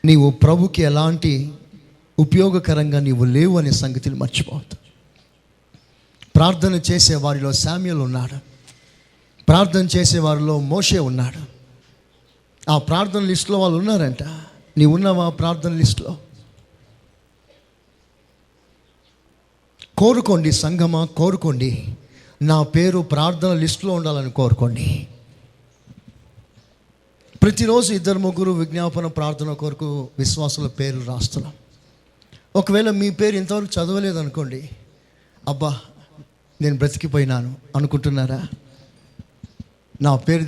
నీవు ప్రభుకి ఎలాంటి ఉపయోగకరంగా నీవు లేవు అనే సంగతిని మర్చిపోవద్దు. ప్రార్థన చేసే వారిలో శామ్యూల్ ఉన్నాడు, ప్రార్థన చేసే వారిలో మోషే ఉన్నాడు. ఆ ప్రార్థన లిస్టులో వాళ్ళు ఉన్నారంట. నీవు ఉన్నావా ప్రార్థన లిస్టులో? కోరుకోండి సంఘమా, కోరుకోండి, నా పేరు ప్రార్థన లిస్టులో ఉండాలని కోరుకోండి. ప్రతిరోజు 2-3 విజ్ఞాపన ప్రార్థన కొరకు విశ్వాసుల పేర్లు రాస్తున్నాం. ఒకవేళ మీ పేరు ఇంతవరకు చదవలేదు అనుకోండి, అబ్బా నేను బ్రతికిపోయినాను అనుకుంటున్నారా? నా పేరు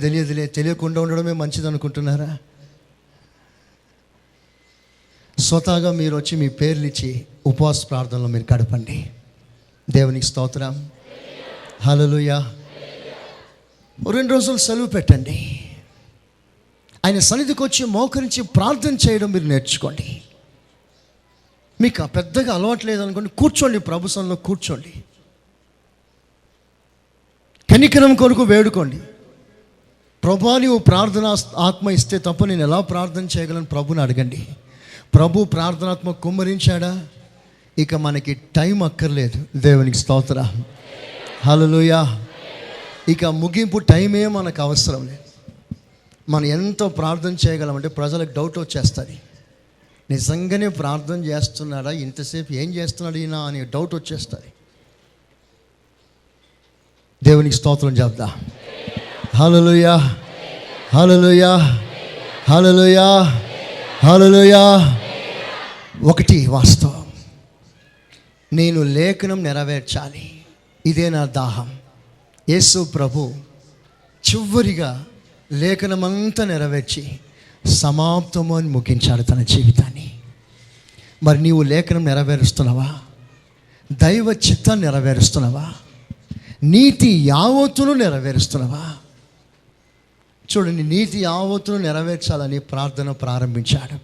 తెలియకుండా ఉండడమే మంచిది అనుకుంటున్నారా? స్వతహాగా మీరు వచ్చి మీ పేర్లు ఇచ్చి ఉపవాస ప్రార్థనలో మీరు గడపండి. దేవునికి స్తోత్రం, హల్లెలూయా. 2 రోజులు సెలవు పెట్టండి. ఆయన సన్నిధికి వచ్చి మోకరించి ప్రార్థన చేయడం మీరు నేర్చుకోండి. మీకు పెద్దగా అలవాటు లేదనుకోండి, కూర్చోండి, ప్రభు సన్నిధిలో కూర్చోండి, కనికరం కొరకు వేడుకోండి. ప్రభా నీవు ప్రార్థన ఆత్మ ఇస్తే తప్ప నేను ఎలా ప్రార్థన చేయగలను ప్రభుని అడగండి. ప్రభు ప్రార్థనాత్మ కుమ్మరించాడా, ఇక మనకి టైం అక్కర్లేదు. దేవునికి స్తోత్రం, హల్లెలూయా. ఇక ముగింపు టైమే మనకు అవసరం లేదు. మనం ఎంతో ప్రార్థన చేయగలమంటే ప్రజలకు డౌట్ వచ్చేస్తుంది, నిజంగానే ప్రార్థన చేస్తున్నాడా, ఇంతసేపు ఏం చేస్తున్నాడు ఈయన అని డౌట్ వచ్చేస్తుంది. దేవునికి స్తోత్రం చెప్తా. హల్లెలూయా, హల్లెలూయా, హల్లెలూయా, హల్లెలూయా. ఒకటి వాస్తవం, నేను లేఖనం నెరవేర్చాలి, ఇదే నా దాహం. యేసు ప్రభు చివరిగా లేఖనమంతా నెరవేర్చి సమాప్తము అని ముగించాడు తన జీవితాన్ని. మరి నీవు లేఖనం నెరవేరుస్తున్నావా? దైవ చిత్తాన్ని నెరవేరుస్తున్నావా? నీతి యావత్తును నెరవేరుస్తున్నావా? చూడండి, నీతి యావత్తును నెరవేర్చాలని ప్రార్థన ప్రారంభించాడు.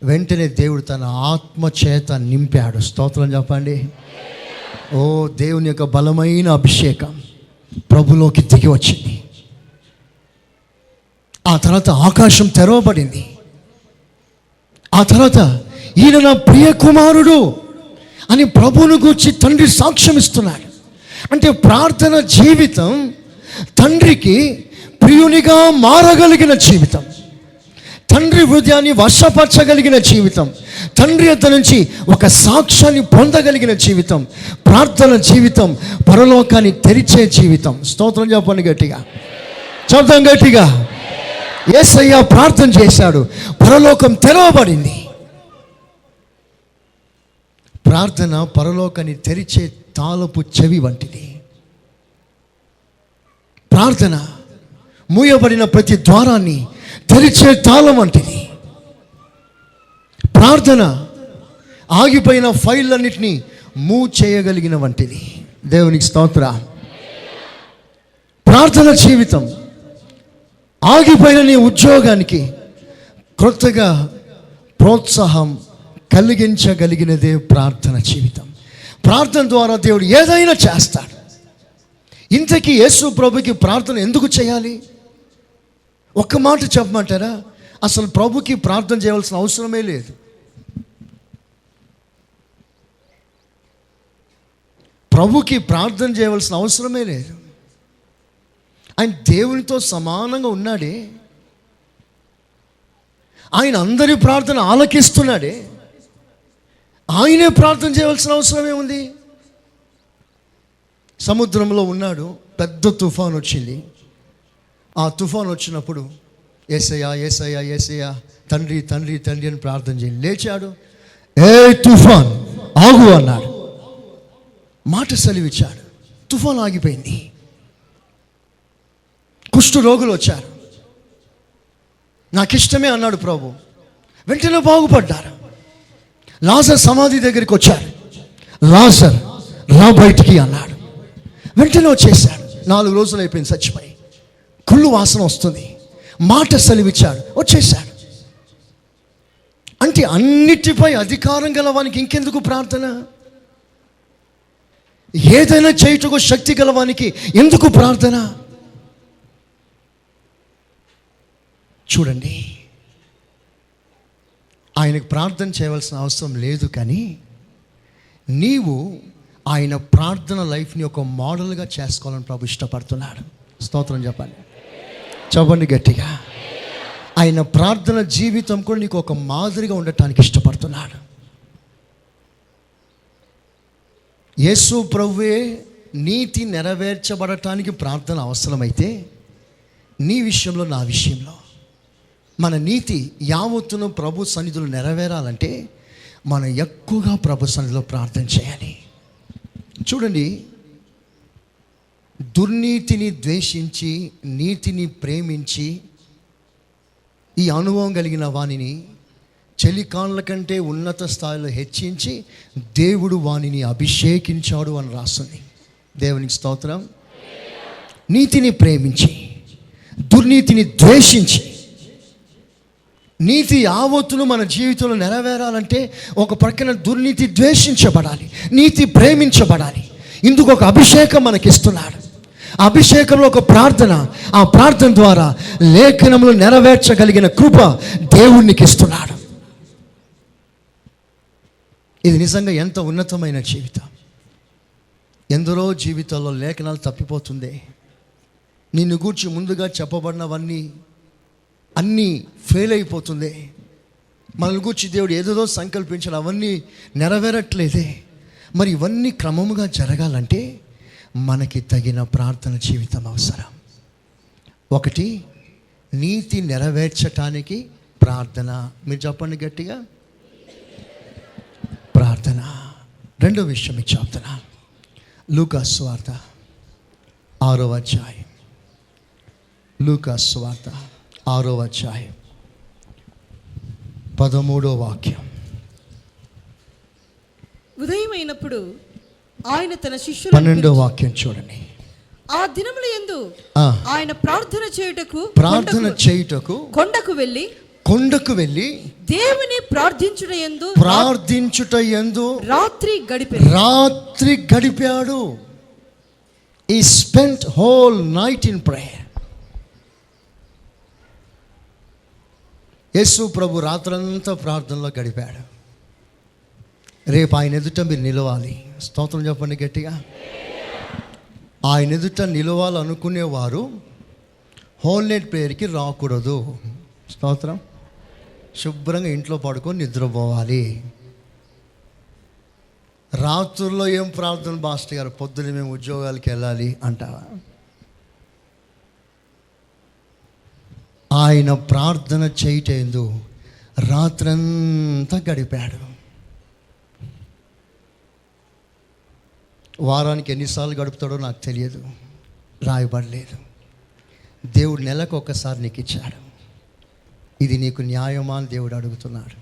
వెంటనే దేవుడు తన ఆత్మ చేత నింపాడు. స్తోత్రం చెప్పండి. ఓ దేవుని యొక్క బలమైన అభిషేకం ప్రభులోకి దిగి వచ్చింది. ఆ తర్వాత ఆకాశం తెరవబడింది. ఆ తర్వాత ఈయన నా ప్రియ కుమారుడు అని ప్రభువును గూర్చి తండ్రి సాక్ష్యం ఇస్తున్నాడు. అంటే ప్రార్థన జీవితం తండ్రికి ప్రియునిగా మారగలిగిన జీవితం, తండ్రి హృదయాన్ని వశపరచగలిగిన జీవితం, తండ్రి యొద్ద నుంచి ఒక సాక్ష్యాన్ని పొందగలిగిన జీవితం, ప్రార్థన జీవితం, పరలోకాన్ని తెరిచే జీవితం. స్తోత్రం చెప్పండి గట్టిగా, చెప్తాం గట్టిగా. యేసయ్య ప్రార్థన చేశాడు, పరలోకం తెరవబడింది. ప్రార్థన పరలోకాన్ని తెరిచే తాళపు చెవి వంటిది. ప్రార్థన మూయబడిన ప్రతి ద్వారాన్ని తెరిచే తాళం వంటిది. ప్రార్థన ఆగిపోయిన ఫైళ్ళన్నిటినీ మూవ్ చేయగలిగిన వంటిది. దేవునికి స్తోత్రం. ప్రార్థన జీవితం ఆగిపోయిన నీ ఉద్యోగానికి క్రొత్తగా ప్రోత్సాహం కలిగించగలిగినదే ప్రార్థన జీవితం. ప్రార్థన ద్వారా దేవుడు ఏదైనా చేస్తాడు. ఇంతకీ యేసు ప్రభుకి ప్రార్థన ఎందుకు చేయాలి? ఒక్క మాట చెప్పమంటారా? అసలు ప్రభుకి ప్రార్థన చేయవలసిన అవసరమే లేదు. ప్రభుకి ప్రార్థన చేయవలసిన అవసరమే లేదు. ఆయన దేవునితో సమానంగా ఉన్నాడే, ఆయన అందరి ప్రార్థన ఆలకిస్తున్నాడే, ఆయనే ప్రార్థన చేయవలసిన అవసరం ఏముంది? సముద్రంలో ఉన్నాడు, పెద్ద తుఫాన్ వచ్చింది. ఆ తుఫాన్ వచ్చినప్పుడు యేసయ్యా యేసయ్యా యేసయ్యా తండ్రి తండ్రి తండ్రి అని ప్రార్థన చేయండి. లేచాడు, ఏ తుఫాన్ ఆగు అన్నాడు, మాట సెలవిచ్చాడు, తుఫాన్ ఆగిపోయింది. కుష్టు రోగులు వచ్చారు, నాకు ఇష్టమే అన్నాడు ప్రభు, వెంటనే బాగుపడ్డారు. లాజర్ సమాధి దగ్గరికి వచ్చారు, లాజర్ రా బయటికి అన్నాడు, వెంటనే వచ్చేసాడు. 4 రోజులు అయిపోయింది చచ్చిపోయి, కుళ్ళు వాసన వస్తుంది, మాట సెలవిచ్చాడు, వచ్చేసాడు. అంటే అన్నిటిపై అధికారం గలవానికి ఇంకెందుకు ప్రార్థన? ఏదైనా చేయుటకు శక్తి గలవానికి ఎందుకు ప్రార్థన? చూడండి, ఆయనకు ప్రార్థన చేయవలసిన అవసరం లేదు, కానీ నీవు ఆయన ప్రార్థన లైఫ్ని ఒక మోడల్గా చేసుకోవాలని ప్రభు ఇష్టపడుతున్నాడు. స్తోత్రం చెప్పండి, చెప్పండి గట్టిగా. ఆయన ప్రార్థన జీవితం కూడా నీకు ఒక మాదిరిగా ఉండటానికి ఇష్టపడుతున్నాడు. యేసు ప్రభువే నీతి నెరవేర్చబడటానికి ప్రార్థన అవసరమైతే, నీ విషయంలో నా విషయంలో మన నీతి యావత్తును ప్రభు సన్నిధిలో నెరవేరాలంటే మనం ఎక్కువగా ప్రభు సన్నిధిలో ప్రార్థన చేయాలి. చూడండి, దుర్నీతిని ద్వేషించి నీతిని ప్రేమించి ఈ అనుభవం కలిగిన వానిని చెలికాన్ల కంటే ఉన్నత స్థాయిలో హెచ్చించి దేవుడు వానిని అభిషేకించాడు అని రాస్తుంది. దేవునికి స్తోత్రం. నీతిని ప్రేమించి దుర్నీతిని ద్వేషించి నీతి యావత్తును మన జీవితంలో నెరవేరాలంటే ఒక ప్రక్కన దుర్నీతి ద్వేషించబడాలి, నీతి ప్రేమించబడాలి. ఇందుకు ఒక అభిషేకం మనకిస్తున్నాడు. ఆ అభిషేకంలో ఒక ప్రార్థన, ఆ ప్రార్థన ద్వారా లేఖనములు నెరవేర్చగలిగిన కృప దేవునికి ఇస్తున్నాడు. ఇది నిజంగా ఎంత ఉన్నతమైన జీవితం. ఎందరో జీవితాల్లో లేఖనాలు తప్పిపోతుంది. నిన్ను గూర్చి ముందుగా చెప్పబడినవన్నీ అన్నీ ఫెయిల్ అయిపోతుంది. మనల్ని గూర్చి దేవుడు ఏదేదో సంకల్పించిన అవన్నీ నెరవేరట్లేదే. మరి ఇవన్నీ క్రమముగా జరగాలంటే మనకి తగిన ప్రార్థన జీవితం అవసరం. ఒకటి, నీతి నెరవేర్చటానికి ప్రార్థన. మీరు చెప్పండి గట్టిగా, ప్రార్థన. రెండో విషయం మీకు చెప్తున్నా. లూకా సువార్త 6వ అధ్యాయం. లూకా సువార్త 6వ అధ్యాయం 13వ వాక్యం. ఉదయమైనప్పుడు ఆయన తన శిష్యులను 12వ వాక్యం చూడండి. ఆ దినముల యందు ఆయన ప్రార్థన చేయుటకు కొండకు వెళ్ళి దేవుని ప్రార్థించుట యందు రాత్రి గడిపాడు. He spent whole night in prayer. యేసు ప్రభు రాత్రంతా ప్రార్థనలో గడిపాడు. రేపు ఆయన ఎదుట మీరు నిలవాలి. స్తోత్రం చెప్పండి గట్టిగా. ఆయన ఎదుట నిలవాలనుకునేవారు హోల్ నైట్ ప్రేయర్కి రాకూడదు. స్తోత్రం. శుభ్రంగా ఇంట్లో పడుకొని నిద్రపోవాలి. రాత్రుల్లో ఏం ప్రార్థన పాస్టర్ గారు, పొద్దున్న మేము ఉద్యోగాలకు వెళ్ళాలి అంటావా? ఆయన ప్రార్థన చేయటందు రాత్రంతా గడిపాడు. వారానికి ఎన్నిసార్లు గడుపుతాడో నాకు తెలియదు, రాయబడలేదు. దేవుడు నెలకు ఒకసారి నీకు ఇచ్చాడు. ఇది నీకు న్యాయమా అని దేవుడు అడుగుతున్నాడు.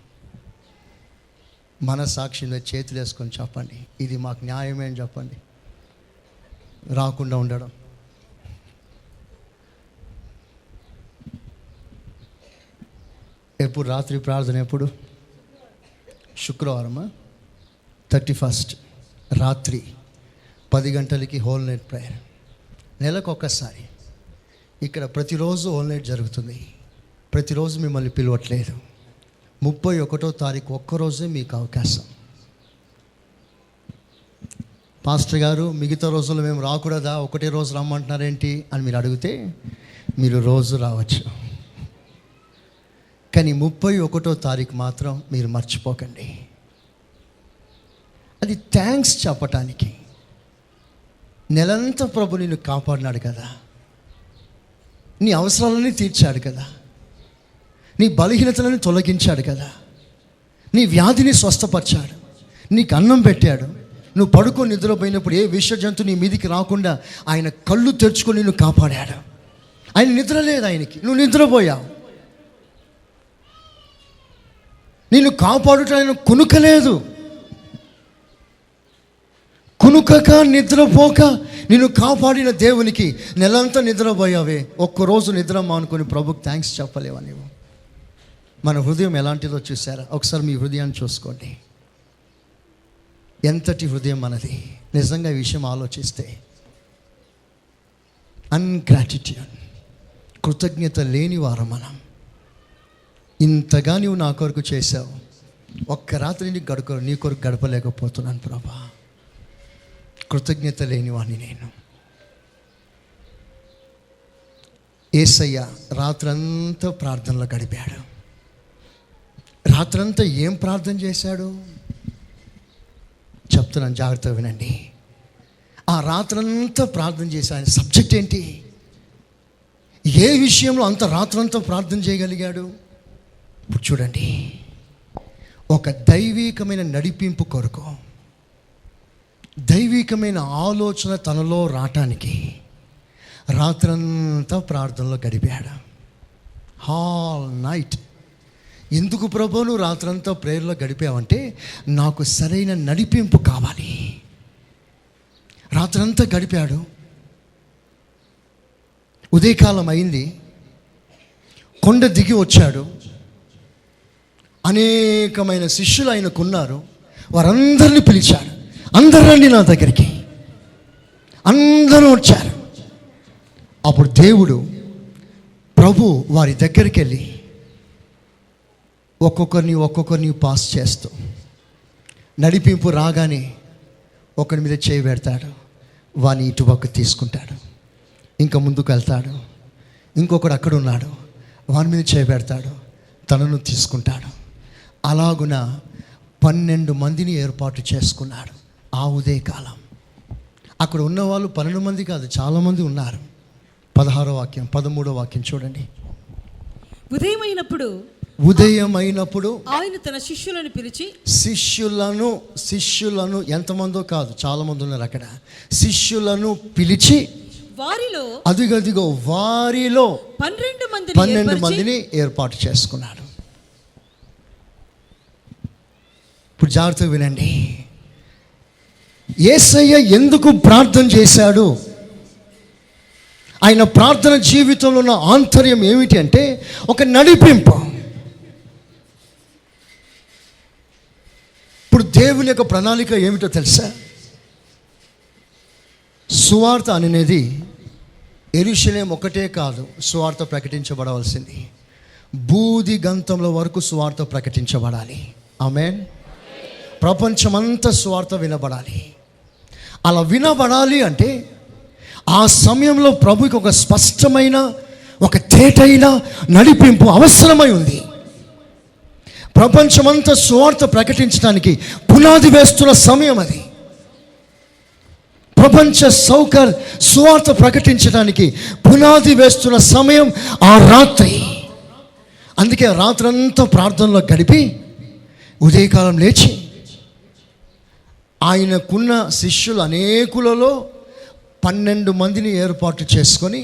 మన సాక్షిలో చేతులు వేసుకొని చెప్పండి, ఇది మాకు న్యాయమే అని చెప్పండి. రాకుండా ఉండడం. ఎప్పుడు రాత్రి ప్రార్థన? ఎప్పుడు? శుక్రవారమా? 31 రాత్రి 10 గంటలకి హోల్ నైట్ ప్రేయర్. నెలకు ఒక్కసారి. ఇక్కడ ప్రతిరోజు హోల్ నైట్ జరుగుతుంది. ప్రతిరోజు మిమ్మల్ని పిలవట్లేదు. 31వ తారీఖు ఒక్కరోజే మీకు అవకాశం. పాస్టర్ గారు మిగతా రోజుల్లో మేము రాకూడదా, ఒకటే రోజు రమ్మంటున్నారేంటి అని మీరు అడిగితే మీరు రోజు రావచ్చు. కానీ 31వ తారీఖు మాత్రం మీరు మర్చిపోకండి. అది థ్యాంక్స్ చెప్పటానికి. నెలంతా ప్రభు నిన్ను కాపాడినాడు కదా, నీ అవసరాలన్నీ తీర్చాడు కదా, నీ బలహీనతలను తొలగించాడు కదా, నీ వ్యాధిని స్వస్థపరిచాడు, నీకు అన్నం పెట్టాడు. నువ్వు పడుకొని నిద్రపోయినప్పుడు ఏ విష జంతు నీ మీదికి రాకుండా ఆయన కళ్ళు తెరుచుకొని నిన్ను కాపాడాడు. ఆయన నిద్ర లేదు ఆయనకి, నువ్వు నిద్రపోయావు. నిన్ను కాపాడుట ఆయన కునుకలేదు. కునుకక నిద్రపోక నిన్ను కాపాడిన దేవునికి నెలంతా నిద్రపోయావే, ఒక్కరోజు నిద్ర మానుకొని ప్రభుకి థ్యాంక్స్ చెప్పలేవా నీవు? మన హృదయం ఎలాంటిదో చూసారా? ఒకసారి మీ హృదయాన్ని చూసుకోండి. ఎంతటి హృదయం మనది. నిజంగా ఈ విషయం ఆలోచిస్తే అన్గ్రాటిట్యూడ్, కృతజ్ఞత లేని వారం మనం. ఇంతగా నువ్వు నా కొరకు చేశావు, ఒక్క రాత్రి నీ కొరకు గడపలేకపోతున్నాను ప్రభా. కృతజ్ఞత లేని వాడిని నేను. యేసయ్య రాత్రంతా ప్రార్థనలో గడిపాడు. రాత్రంతా ఏం ప్రార్థన చేశాడు చెప్తున్నాను, జాగ్రత్తగా వినండి. ఆ రాత్రంతా ప్రార్థన చేశా. ఆయన సబ్జెక్ట్ ఏంటి? ఏ విషయంలో అంత రాత్రంతా ప్రార్థన చేయగలిగాడు? ఇప్పుడు చూడండి, ఒక దైవికమైన నడిపింపు కొరకు, దైవికమైన ఆలోచన తనలో రావటానికి రాత్రంతా ప్రార్థనలో గడిపాడు. Hall night. ఎందుకు ప్రభు నువ్వు రాత్రంతా ప్రేయర్లో గడిపావంటే, నాకు సరైన నడిపింపు కావాలి. రాత్రంతా గడిపాడు. ఉదయకాలం అయింది, కొండ దిగి వచ్చాడు. అనేకమైన శిష్యులు ఆయనకున్నారు. వారందరినీ పిలిచాడు. అందరూ రండి నా దగ్గరికి. అందరూ వచ్చారు. అప్పుడు దేవుడు ప్రభు వారి దగ్గరికి వెళ్ళి ఒక్కొక్కరిని పాస్ చేస్తూ నడిపింపు రాగానే ఒకరి మీద చేయి పెడతాడు, వాని ఇటువైపు తీసుకుంటాడు, ఇంకా ముందుకు వెళ్తాడు. ఇంకొకడు అక్కడ ఉన్నాడు, వాని మీద చేయి పెడతాడు, తనను తీసుకుంటాడు. అలాగున 12 మందిని ఏర్పాటు చేసుకున్నాడు ఆ ఉదయకాలం. అక్కడ ఉన్నవాళ్ళు 12 మంది కాదు, చాలామంది ఉన్నారు. 16వ వాక్యం 13వ వాక్యం చూడండి. ఉదయమైనప్పుడు ఆయన తన శిష్యులను పిలిచి, శిష్యులను ఎంతమందో కాదు, చాలా మంది ఉన్నారు అక్కడ. శిష్యులను పిలిచి వారిలో 12 మందిని ఏర్పాటు చేసుకున్నాడు. ఇప్పుడు జాగ్రత్తగా వినండి. యేసయ్య ఎందుకు ప్రార్థన చేశాడు? ఆయన ప్రార్థన జీవితంలో ఉన్న ఆంతర్యం ఏమిటి అంటే ఒక నడిపింపు. ఇప్పుడు దేవుని యొక్క ప్రణాళిక ఏమిటో తెలుసా? సువార్త అనేది యెరూషలేం ఒకటే కాదు సువార్త ప్రకటించబడవలసింది, బూది గంతముల వరకు సువార్త ప్రకటించబడాలి. ఆమేన్. ప్రపంచమంతా సువార్త వినబడాలి. అలా వినబడాలి అంటే ఆ సమయంలో ప్రభుకి ఒక స్పష్టమైన, ఒక తేటైన నడిపింపు అవసరమై ఉంది. ప్రపంచమంతా సువార్త ప్రకటించడానికి పునాది వేస్తున్న సమయం అది. ప్రపంచ సువార్త ప్రకటించడానికి పునాది వేస్తున్న సమయం ఆ రాత్రి. అందుకే రాత్రంతా ప్రార్థనలో గడిపి ఉదయకాలం లేచి ఆయనకున్న శిష్యులు అనేకులలో 12 మందిని ఏర్పాటు చేసుకొని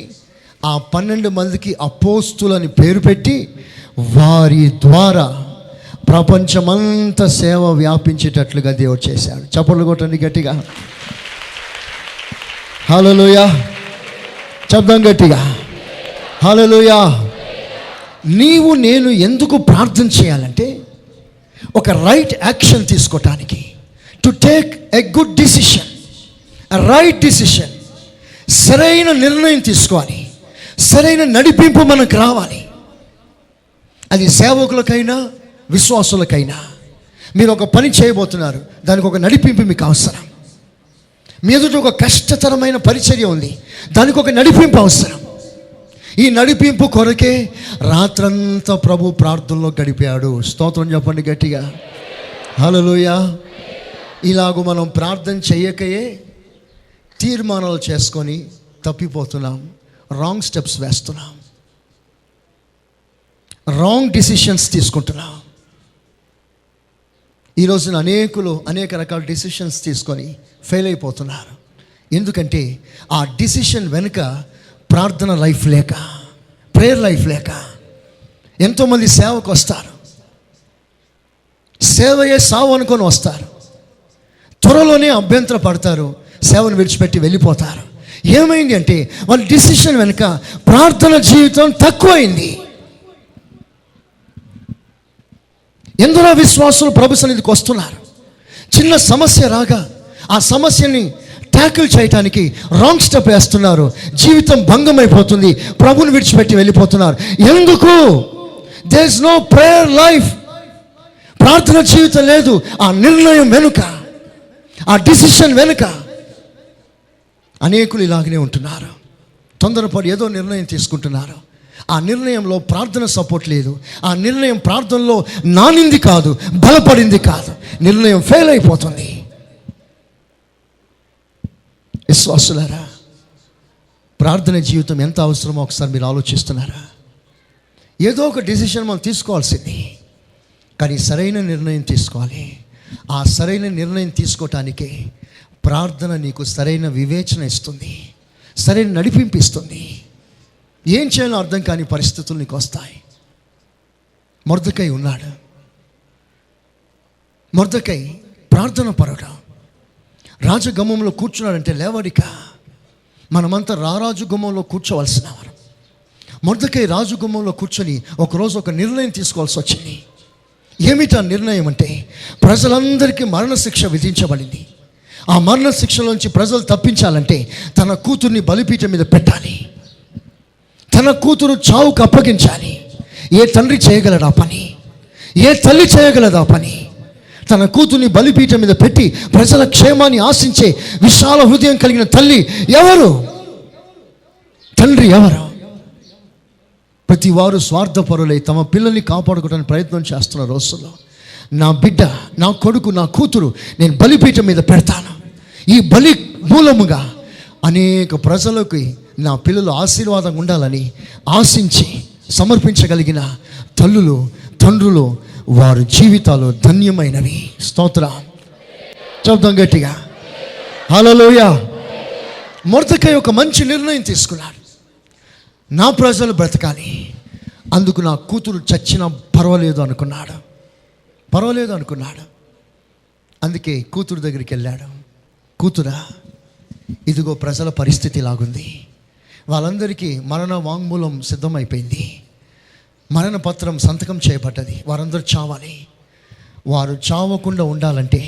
ఆ 12 మందికి అపోస్తులని పేరు పెట్టి వారి ద్వారా ప్రపంచమంతా సేవ వ్యాపించేటట్లుగా దేవుడు చేశాడు. చప్పట్లు కొట్టండి గట్టిగా. హల్లెలూయా. శబ్దం గట్టిగా. హల్లెలూయా. నీవు నేను ఎందుకు ప్రార్థన చేయాలంటే ఒక రైట్ యాక్షన్ తీసుకోవటానికి, to take a good decision, right decision, సరైన నిర్ణయం తీసుకోవాలి. సరైన నడిపింపు మనకు రావాలి. అది సేవకులకైనా విశ్వాసులకైనా. మీరు ఒక పని చేయబోతున్నారు, దానికి ఒక నడిపింపు మీకు అవసరం. మీ ఎదుట ఒక కష్టతరమైన పరిచర్య ఉంది, దానికి ఒక నడిపింపు అవసరం. ఈ నడిపింపు కొరకే రాత్రంతా ప్రభు ప్రార్థనలో గడిపాడు. స్తోత్రం చెప్పండి గట్టిగా. హల్లెలూయా. ఇలాగూ మనం ప్రార్థన చేయకయే తీర్మానాలు చేసుకొని తప్పిపోతున్నాం, రాంగ్ స్టెప్స్ వేస్తున్నాం, రాంగ్ డిసిషన్స్ తీసుకుంటున్నాం. ఈ రోజున అనేక రకాల డిసిషన్స్ తీసుకొని ఫెయిల్ అయిపోతున్నారు. ఎందుకంటే ఆ డిసిషన్ వెనుక ప్రార్థన లైఫ్ లేక, ప్రేయర్ లైఫ్ లేక. ఎంతోమంది సేవకు వస్తారు, సేవయే సావు అనుకొని వస్తారు, త్వరలోనే అభ్యంతర పడతారు, సేవను విడిచిపెట్టి వెళ్ళిపోతారు. ఏమైంది అంటే వాళ్ళ డిసిషన్ వెనుక ప్రార్థన జీవితం తక్కువైంది. ఎందరో విశ్వాసులు ప్రభు సన్నిధికి వస్తున్నారు, చిన్న సమస్య రాగా ఆ సమస్యని ట్యాకిల్ చేయడానికి రాంగ్ స్టెప్ వేస్తున్నారు, జీవితం భంగమైపోతుంది, ప్రభుని విడిచిపెట్టి వెళ్ళిపోతున్నారు. ఎందుకు? There is no prayer life. ప్రార్థన జీవితం లేదు. ఆ నిర్ణయం వెనుక, ఆ డిసిషన్ వెనుక అనేకులు ఇలాగనే ఉంటున్నారు. తొందరపడి ఏదో నిర్ణయం తీసుకుంటున్నారు. ఆ నిర్ణయంలో ప్రార్థన సపోర్ట్ లేదు. ఆ నిర్ణయం ప్రార్థనలో నానింది కాదు, బలపడింది కాదు. నిర్ణయం ఫెయిల్ అయిపోతుంది. విశ్వాసులారా, ప్రార్థన జీవితం ఎంత అవసరమో ఒకసారి మీరు ఆలోచిస్తున్నారా? ఏదో ఒక డిసిషన్ మనం తీసుకోవాల్సింది, కానీ సరైన నిర్ణయం తీసుకోవాలి. ఆ సరైన నిర్ణయం తీసుకోవటానికే ప్రార్థన నీకు సరైన వివేచన ఇస్తుంది, సరైన నడిపింపు ఇస్తుంది. ఏం చేయాలో అర్థం కాని పరిస్థితులు నీకు వస్తాయి. మొర్దెకై ఉన్నాడు. మొర్దెకై ప్రార్థన పరుడు. రాజగుమ్మంలో కూర్చున్నాడంటే లేవడిక. మనమంతా రారాజు గుమ్మంలో కూర్చోవలసిన వారు. మొర్దెకై రాజుగుమ్మంలో కూర్చొని ఒకరోజు ఒక నిర్ణయం తీసుకోవాల్సి వచ్చింది. ఏమిటా నిర్ణయం అంటే, ప్రజలందరికీ మరణశిక్ష విధించబడింది. ఆ మరణ శిక్షలోంచి ప్రజలు తప్పించాలంటే తన కూతుర్ని బలిపీఠం మీద పెట్టాలి. తన కూతురు చావుకు అప్పగించాలి. ఏ తండ్రి చేయగలడు ఆ పని? ఏ తల్లి చేయగలదు ఆ పని? తన కూతుర్ని బలిపీఠం మీద పెట్టి ప్రజల క్షేమాన్ని ఆశించే విశాల హృదయం కలిగిన తల్లి ఎవరు? తండ్రి ఎవరు? ప్రతి వారు స్వార్థపరులై తమ పిల్లల్ని కాపాడుకోవడానికి ప్రయత్నం చేస్తున్న రోజుల్లో, నా బిడ్డ, నా కొడుకు, నా కూతురు నేను బలిపీఠం మీద పెడతాను. ఈ బలి మూలముగా అనేక ప్రజలకు నా పిల్లలు ఆశీర్వాదం ఉండాలని ఆశించి సమర్పించగలిగిన తల్లులు, తండ్రులు, వారి జీవితాలు ధన్యమైనవి. స్తోత్రం చెప్తాం గట్టిగా, హల్లెలూయా. మొర్దెకై ఒక మంచి నిర్ణయం తీసుకున్నాడు. నా ప్రజలు బ్రతకాలి, అందుకు నా కూతురు చచ్చినా పర్వాలేదు అనుకున్నాడు. అందుకే కూతురు దగ్గరికి వెళ్ళాడు. కూతురా, ఇదిగో ప్రజల పరిస్థితి ఇలాగుంది. వాళ్ళందరికీ మరణ వాంగ్మూలం సిద్ధమైపోయింది. మరణ పత్రం సంతకం చేయబడ్డది. వారందరూ చావాలి. వారు చావకుండా ఉండాలంటే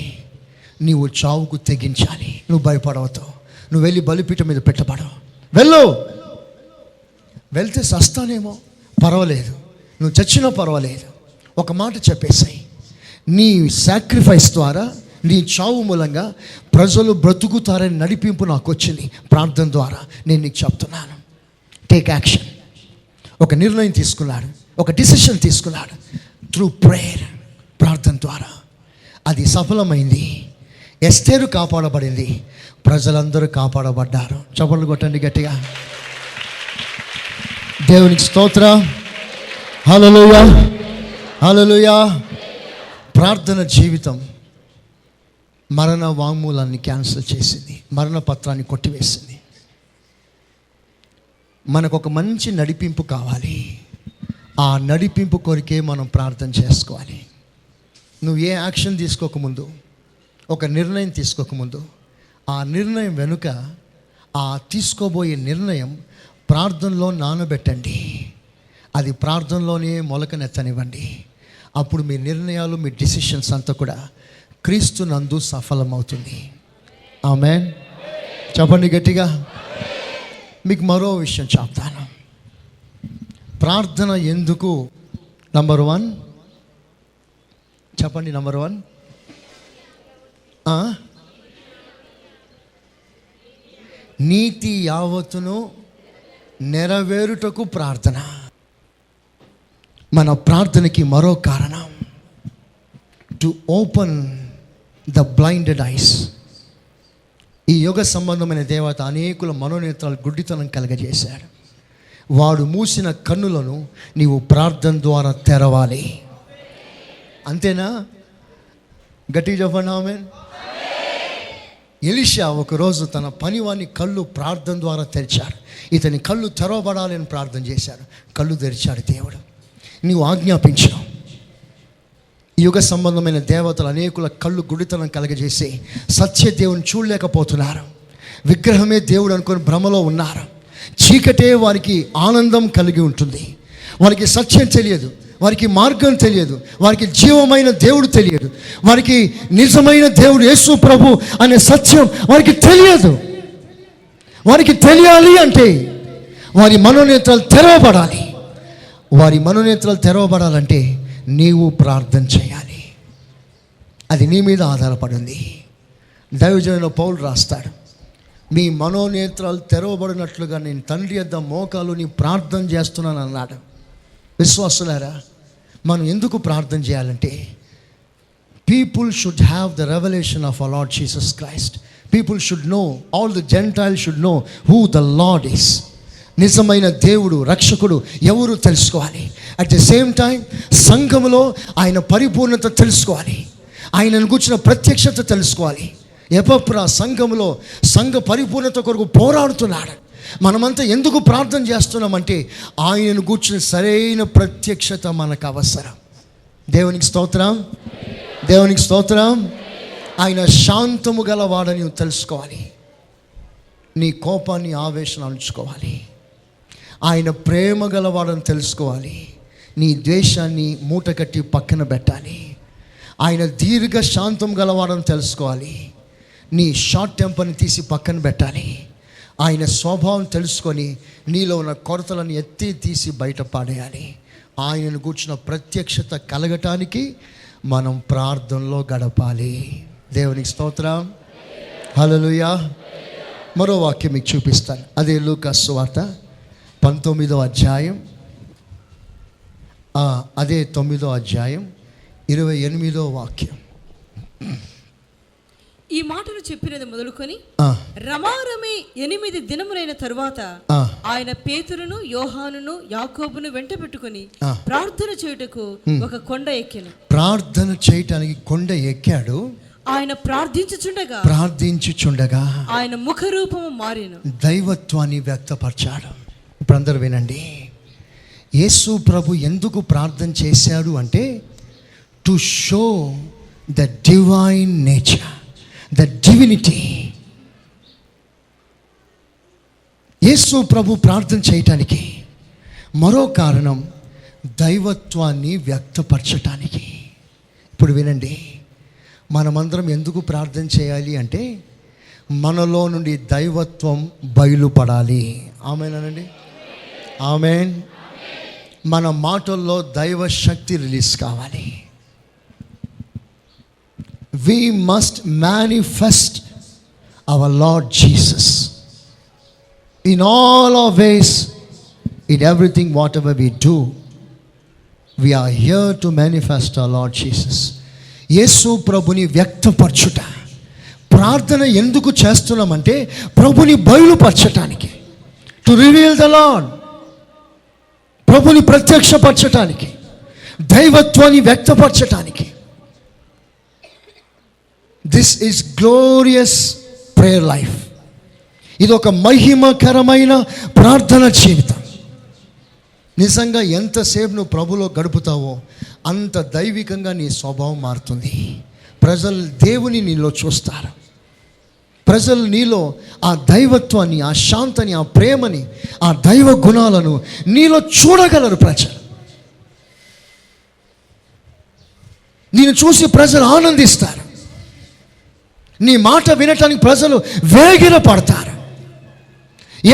నీవు చావుకు తెగించాలి. నువ్వు భయపడవతో నువ్వు వెళ్ళి బలిపీఠం మీద పెట్టబడవు. వెళ్తే సస్తానేమో పర్వాలేదు, నువ్వు చచ్చినా పర్వాలేదు. ఒక మాట చెప్పేసాయి, నీ సాక్రిఫైస్ ద్వారా, నీ చావు మూలంగా ప్రజలు బ్రతుకుతారని నడిపింపు నాకు వచ్చింది. ప్రార్థన ద్వారా నేను నీకు చెప్తున్నాను, టేక్ యాక్షన్. ఒక నిర్ణయం తీసుకున్నాడు, ఒక డిసిషన్ తీసుకున్నాడు. త్రూ ప్రేయర్, ప్రార్థన ద్వారా అది సఫలమైంది. ఎస్తేరు కాపాడబడింది, ప్రజలందరూ కాపాడబడ్డారు. చప్పట్లు కొట్టండి గట్టిగా. దేవునికి స్తోత్రం, హల్లెలూయా, హల్లెలూయా. ప్రార్థన జీవితం మరణ వాంగ్మూలాన్ని క్యాన్సిల్ చేసింది, మరణ పత్రాన్ని కొట్టివేసింది. మనకు ఒక మంచి నడిపింపు కావాలి. ఆ నడిపింపు కొరికే మనం ప్రార్థన చేసుకోవాలి. నువ్వు ఏ యాక్షన్ తీసుకోకముందు, ఒక నిర్ణయం తీసుకోకముందు, ఆ నిర్ణయం వెనుక ఆ తీసుకోబోయే నిర్ణయం ప్రార్థనలో నానబెట్టండి. అది ప్రార్థనలోనే మొలకనెత్తనివ్వండి. అప్పుడు మీ నిర్ణయాలు, మీ డిసిషన్స్ అంతా కూడా క్రీస్తు నందు సఫలమవుతుంది. ఆమేన్. చెప్పండి గట్టిగా. మీకు మరో విషయం చెప్తాను. ప్రార్థన ఎందుకు నంబర్ 1 చెప్పండి. నంబర్ 1 నీతి యావత్తును నెరవేరుటకు ప్రార్థన. మన ప్రార్థనకి మరో కారణం, to open the blinded ice. ఈ యుగ సంబంధమైన దేవత అనేకుల మనోనేత్రాలు గుడ్డితనం కలగజేశాడు. వాడు మూసిన కన్నులను నీవు ప్రార్థన ద్వారా తెరవాలి. అంతేనా? గట్టిగా చెప్పండి ఆమేన్. ఎలీషా ఒకరోజు తన పనివాని కళ్ళు ప్రార్థన ద్వారా తెరిచాడు. ఇతని కళ్ళు తెరవబడాలి అని ప్రార్థన చేశాడు. కళ్ళు తెరిచాడు దేవుడు. నీవు ఆజ్ఞాపించావు. ఈ యుగ సంబంధమైన దేవతలు అనేకుల కళ్ళు గుడితనం కలగజేసి సత్య దేవుని చూడలేకపోతున్నారు. విగ్రహమే దేవుడు అనుకొని భ్రమలో ఉన్నారు. చీకటే వారికి ఆనందం కలిగి ఉంటుంది. వారికి సత్యం తెలియదు, వారికి మార్గం తెలియదు, వారికి జీవమైన దేవుడు తెలియదు, వారికి నిజమైన దేవుడు యేసు ప్రభు అనే సత్యం వారికి తెలియదు. వారికి తెలియాలి అంటే వారి మనోనేత్రాలు తెరవబడాలి. వారి మనోనేత్రాలు తెరవబడాలంటే నీవు ప్రార్థన చేయాలి. అది నీ మీద ఆధారపడింది. దైవజనుడు పౌలు రాస్తాడు, మీ మనోనేత్రాలు తెరవబడినట్లుగా నేను తండ్రి యొద్ద మోకాలు నీ ప్రార్థన చేస్తున్నాను అన్నాడు. విశ్వాసులారా, మనం ఎందుకు ప్రార్థన చేయాలంటే, people should have the revolution of our Lord Jesus Christ. People should know, all the Gentiles should know who the lord is. నిజమైన దేవుడు, రక్షకుడు ఎవరు తెలుసుకోవాలి. అట్ ద సేమ్ టైం సంఘములో ఆయన పరిపూర్ణత తెలుసుకోవాలి. ఆయనను కూర్చున్న ప్రత్యక్షత తెలుసుకోవాలి. ఎపప్రా సంఘములో సంఘ పరిపూర్ణత కొరకు పోరాడుతున్నాడు. మనమంతా ఎందుకు ప్రార్థన చేస్తున్నామంటే ఆయనను కూర్చున్న సరైన ప్రత్యక్షత మనకు అవసరం. దేవునికి స్తోత్రం, దేవునికి స్తోత్రం. ఆయన శాంతము గలవాడని నువ్వు తెలుసుకోవాలి. నీ కోపాన్ని, ఆవేశం ఉంచుకోవాలి. ఆయన ప్రేమ గలవాడని తెలుసుకోవాలి. నీ ద్వేషాన్ని మూటకట్టి పక్కన పెట్టాలి. ఆయన దీర్ఘ శాంతం గలవాడని తెలుసుకోవాలి. నీ షార్ట్ టెంపర్ని తీసి పక్కన పెట్టాలి. ఆయన స్వభావం తెలుసుకొని నీలో ఉన్న కొరతలను ఎత్తి తీసి బయట పాడేయాలి. ఆయనను కూర్చున్న ప్రత్యక్షత కలగటానికి మనం ప్రార్థనలో గడపాలి. దేవునికి స్తోత్రం. హల్లెలూయా. మరో వాక్యం మీకు చూపిస్తాను. అదే లూకా సువార్త 19వ అధ్యాయం, అదే 9వ అధ్యాయం 28వ వాక్యం. ఈ మాటలు చెప్పినది మొదలుకొని రమారమి 8 దినములైన తరువాత ఆయన పేతురును యోహానును యాకోబును వెంట పెట్టుకుని ప్రార్థన చేయుటకు ఒక కొండ ఎక్కాను. ప్రార్థన చేయటానికి కొండ ఎక్కాడు. ఆయన ప్రార్థించుచుండగా ఆయన ముఖ రూపము మారిను, దైవత్వాన్ని వ్యక్తపరచాడు. ఇప్పుడు అందరూ వినండి. యేసు ప్రభు ఎందుకు ప్రార్థన చేశాడు అంటే to show the divine nature, the divinity. Yesu ప్రభు ప్రార్థన చేయటానికి మరో కారణం దైవత్వాన్ని వ్యక్తపరచటానికి. ఇప్పుడు వినండి, మనమందరం ఎందుకు ప్రార్థన చేయాలి అంటే మనలో నుండి దైవత్వం బయలుపడాలి. ఆమేనండి, ఆమేన్. మన మాటల్లో దైవ శక్తి రిలీజ్ కావాలి. We must manifest our Lord Jesus in all our ways, in everything whatever we do. We are here to manifest our Lord Jesus. Yesu ప్రభుని వ్యక్తపరచుట. ప్రార్థన ఎందుకు చేస్తున్నామంటే ప్రభుని బయలుపరచటానికి, టు రివీల్ ద లార్డ్, ప్రభుని ప్రత్యక్షపరచటానికి, దైవత్వాన్ని వ్యక్తపరచటానికి. This is glorious prayer life. ఇది ఒక మహిమకరమైన ప్రార్థన జీవితం. నిజంగా ఎంతసేపు నువ్వు ప్రభులో గడుపుతావో అంత దైవికంగా నీ స్వభావం మారుతుంది. ప్రజలు దేవుని నీలో చూస్తారు. ప్రజలు నీలో ఆ దైవత్వాన్ని, ఆ శాంతిని, ఆ ప్రేమని, ఆ దైవ గుణాలను నీలో చూడగలరు. ప్రజలు నిన్ను చూసి ప్రజలు ఆనందిస్తారు. నీ మాట వినటానికి ప్రజలు వేగిర పడతారు.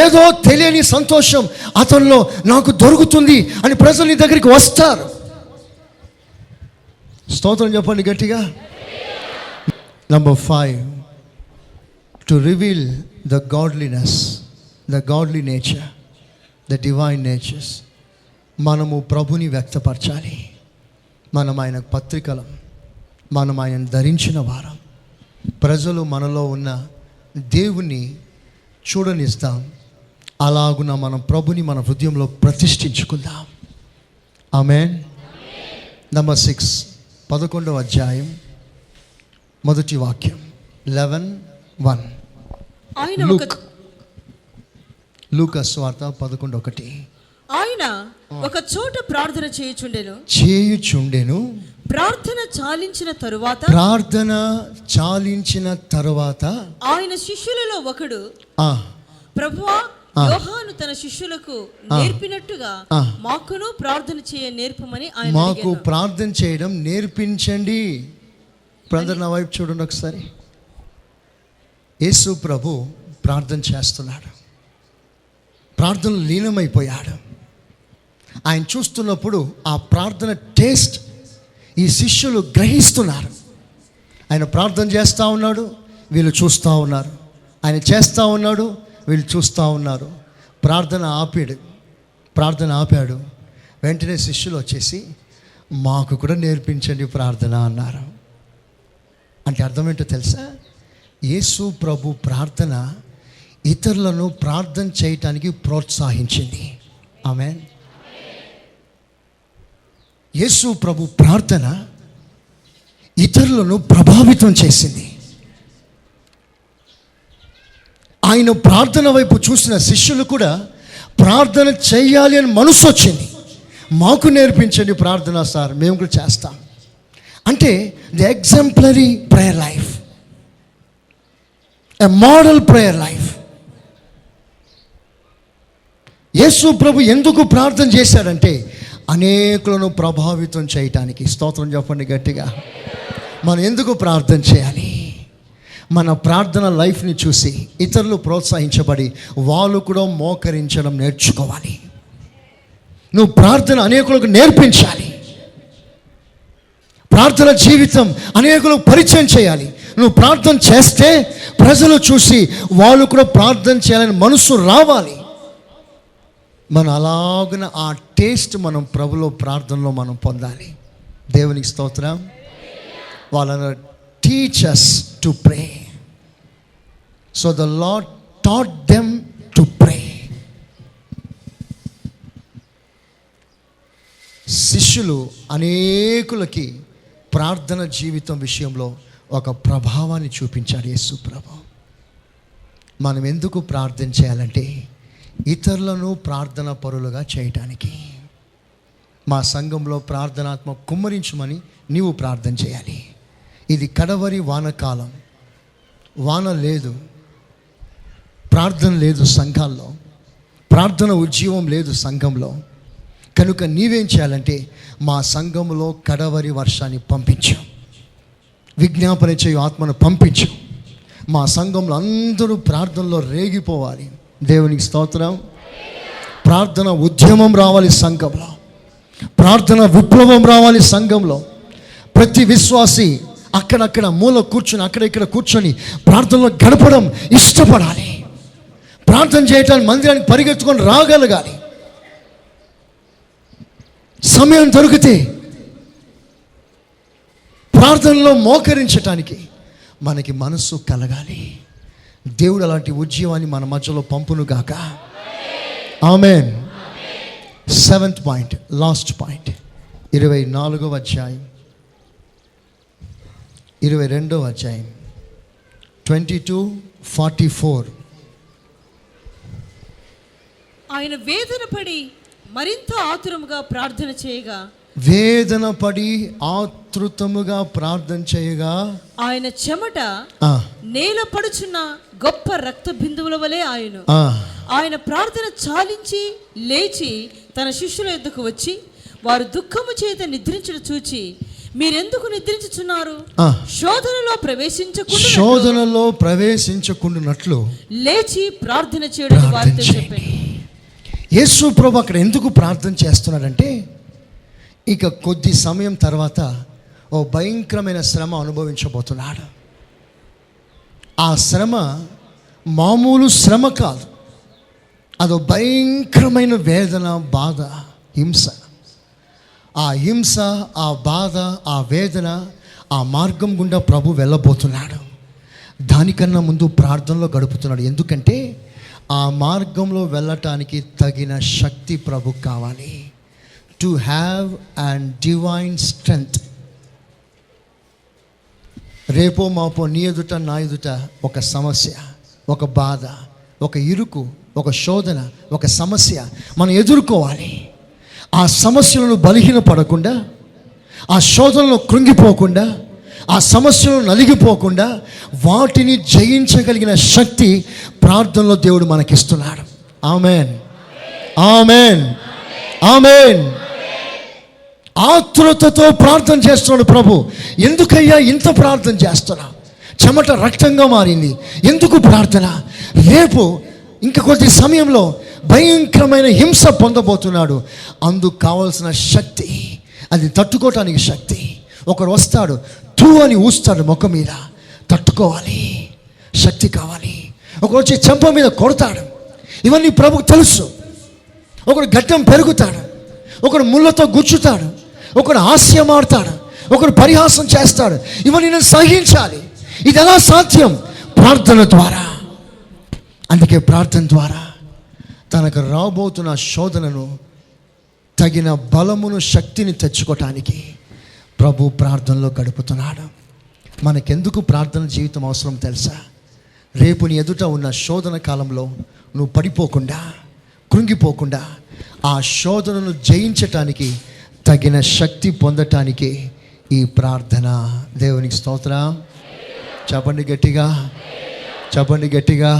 ఏదో తెలియని సంతోషం అతనిలో నాకు దొరుకుతుంది అని ప్రజలు నీ దగ్గరికి వస్తారు. స్తోత్రం చెప్పండి గట్టిగా. Number 5, to reveal the godliness, the godly nature, the divine natures. మనము ప్రభుని వ్యక్తపరచాలి. మనం ఆయన పత్రికలం, మనం ఆయన ధరించిన వారం. ప్రజలు మనలో ఉన్న దేవుని చూడనిస్తాం. అలాగున మనం ప్రభుని మన హృదయంలో ప్రతిష్ఠించుకుందాం. ఆమేన్. Number 6, 11వ అధ్యాయం మొదటి వాక్యం, 11:1. లూకా సువార్త 11:1. ఆయన ఒక చోట ప్రార్థన చేయుచుండెను. ప్రార్థన చాలించిన తరువాత ఆయన శిష్యులలో ఒకడు, ప్రభువా, యోహాను తన శిష్యులకు నేర్పినట్టుగా మాకును ప్రార్థన చేయ నేర్పమని ఆయన అడిగాను. మాకు ప్రార్థన చేయడం నేర్పించండి. బ్రదర్, నా వైపు చూడండి ఒకసారి. యేసు ప్రభు ప్రార్థన చేస్తున్నాడు. ప్రార్థనలో లీనమైపోయాడు. ఆయన చూస్తున్నప్పుడు ఆ ప్రార్థన టేస్ట్ ఈ శిష్యులు గ్రహిస్తున్నారు. ఆయన ప్రార్థన చేస్తూ ఉన్నాడు, వీళ్ళు చూస్తూ ఉన్నారు. ఆయన చేస్తూ ఉన్నాడు, వీళ్ళు చూస్తూ ఉన్నారు. ప్రార్థన ఆపాడు. వెంటనే శిష్యులు వచ్చేసి మాకు కూడా నేర్పించండి ప్రార్థన అన్నారు. అంటే అర్థం ఏంటో తెలుసా? యేసు ప్రభు ప్రార్థన ఇతరులను ప్రార్థన చేయటానికి ప్రోత్సహించింది. ఆమేన్. యేసు ప్రభు ప్రార్థన ఇతరులను ప్రభావితం చేసింది. ఆయన ప్రార్థన వైపు చూసిన శిష్యులు కూడా ప్రార్థన చేయాలి అని మనసు వచ్చింది. మాకు నేర్పించండి ప్రార్థన సార్, మేము కూడా చేస్తాం. అంటే the exemplary prayer life, a model prayer life. Yesu ప్రభు ఎందుకు ప్రార్థన చేశాడంటే అనేకులను ప్రభావితం చేయటానికి. స్తోత్రం చెప్పండి గట్టిగా. మనం ఎందుకు ప్రార్థన చేయాలి? మన ప్రార్థన లైఫ్ని చూసి ఇతరులు ప్రోత్సహించబడి వాళ్ళు కూడా మోకరించడం నేర్చుకోవాలి. నువ్వు ప్రార్థన అనేకులకు నేర్పించాలి. ప్రార్థన జీవితం అనేకులకు పరిచయం చేయాలి. నువ్వు ప్రార్థన చేస్తే ప్రజలు చూసి వాళ్ళు కూడా ప్రార్థన చేయాలని మనసు రావాలి. మనం అలాగున ఆ టేస్ట్ మనం ప్రభులో ప్రార్థనలో మనం పొందాలి. దేవునికి స్తోత్రం. వాళ్ళను teach us to pray. So the lord taught them to pray. శిష్యులు అనేకులకి ప్రార్థన జీవితం విషయంలో ఒక ప్రభావాన్ని చూపించాడు యేసు ప్రభు. మనం ఎందుకు ప్రార్థన చేయాలంటే ఇతరులను ప్రార్థన పరులుగా చేయటానికి. మా సంఘంలో ప్రార్థనాత్మ కుమ్మరించమని నీవు ప్రార్థన చేయాలి. ఇది కడవరి వానకాలం, వాన లేదు, ప్రార్థన లేదు సంఘాల్లో, ప్రార్థన ఉద్యమం లేదు సంఘంలో. కనుక నీవేం చేయాలంటే మా సంఘంలో కడవరి వర్షాన్ని పంపించు, విజ్ఞాపన చేయు ఆత్మను పంపించు. మా సంఘంలో అందరూ ప్రార్థనలో రేగిపోవాలి. దేవునికి స్తోత్రం. ప్రార్థన ఉద్యమం రావాలి సంఘంలో, ప్రార్థన విప్లవం రావాలి సంఘంలో. ప్రతి విశ్వాసి అక్కడక్కడ మూల కూర్చొని అక్కడ ఇక్కడ కూర్చొని ప్రార్థనలో గడపడం ఇష్టపడాలి. ప్రార్థన చేయటానికి మందిరానికి పరిగెత్తుకొని రాగలగాలి. సమయం దొరికితే ప్రార్థనలో మోకరించటానికి మనకి మనస్సు కలగాలి. దేవుడు అలాంటి ఉద్యమాన్ని మన మధ్యలో పంపును గాక. ఆమేన్. 7th పాయింట్, లాస్ట్ పాయింట్, 24వ అధ్యాయం, 22వ అధ్యాయం, 22:44. ఆయన వేదన పడి మరింత ఆతురముగా ప్రార్థన చేయగా, వేదన పడి ఆతృతముగా ప్రార్థన చేయగా ఆయన చెమట నేల పడుచున్న గొప్ప రక్త బిందువుల వలె ఆయన ప్రార్థన చాలించి లేచి తన శిష్యుల యొద్దకు వచ్చి వారు దుఃఖము చేత నిద్రించడం చూచి, మీరెందుకు నిద్రించుచున్నారు? శోధనలో ప్రవేశించకుండానట్లు లేచి ప్రార్థన చేయడం వారితో చెప్పాడు. యేసు ప్రభు అక్కడ ఎందుకు ప్రార్థన చేస్తున్నాడంటే, ఇక కొద్ది సమయం తర్వాత ఓ భయంకరమైన శ్రమ అనుభవించబోతున్నాడు. ఆ శ్రమ మామూలు శ్రమ కాదు, అదో భయంకరమైన వేదన, బాధ, హింస. ఆ హింస, ఆ బాధ, ఆ వేదన, ఆ మార్గం గుండా ప్రభు వెళ్ళబోతున్నాడు. దానికన్నా ముందు ప్రార్థనలో గడుపుతున్నాడు. ఎందుకంటే ఆ మార్గంలో వెళ్ళటానికి తగిన శక్తి ప్రభు కావాలి. To have and divine strength. రేపో మాపో నీ ఎదుట నా ఎదుట ఒక సమస్య, ఒక బాధ, ఒక ఇరుకు, ఒక శోధన, ఒక సమస్య మనం ఎదుర్కోవాలి. ఆ సమస్యలను బలహీనపడకుండా, ఆ శోధనలో కృంగిపోకుండా, ఆ సమస్యలు నలిగిపోకుండా వాటిని జయించగలిగిన శక్తి ప్రార్థనలో దేవుడు మనకిస్తున్నాడు. ఆమేన్, ఆమేన్, ఆమేన్. ఆతురతతో ప్రార్థన చేస్తున్నాడు ప్రభు. ఎందుకయ్యా ఇంత ప్రార్థన చేస్తున్నా? చెమట రక్తంగా మారింది. ఎందుకు ప్రార్థన? రేపు ఇంకా కొద్ది సమయంలో భయంకరమైన హింస పొందబోతున్నాడు. అందుకు కావాల్సిన శక్తి, అది తట్టుకోవటానికి శక్తి. ఒకడు వస్తాడు, తూ అని ఊస్తాడు ముఖం మీద, తట్టుకోవాలి, శక్తి కావాలి. ఒకడు వచ్చి చెంప మీద కొడతాడు, ఇవన్నీ ప్రభుకు తెలుసు. ఒకడు గడ్డం పెరుగుతాడు, ఒకడు ముళ్ళతో గుచ్చుతాడు, ఒకడు హాస్యమాడతాడు, ఒకడు పరిహాసం చేస్తాడు. ఇవన్నీ నేను సహించాలి. ఇది ఎలా సాధ్యం? ప్రార్థన ద్వారా. అందుకే ప్రార్థన ద్వారా తనకు రాబోతున్న శోధనను తగిన బలమును, శక్తిని తెచ్చుకోవటానికి ప్రభు ప్రార్థనలో గడుపుతున్నాడు. మనకెందుకు ప్రార్థన జీవితం అవసరం తెలుసా? రేపు నీ ఎదుట ఉన్న శోధన కాలంలో నువ్వు పడిపోకుండా, కృంగిపోకుండా, ఆ శోధనను జయించటానికి తగిన శక్తి పొందటానికి ఈ ప్రార్థన. దేవునికి స్తోత్రం. చెప్పండి గట్టిగా, చెప్పండి గట్టిగా.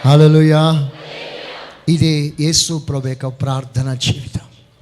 హల్లెలూయా. ఇదే యేసు ప్రభు యొక్క ప్రార్థన జీవితం.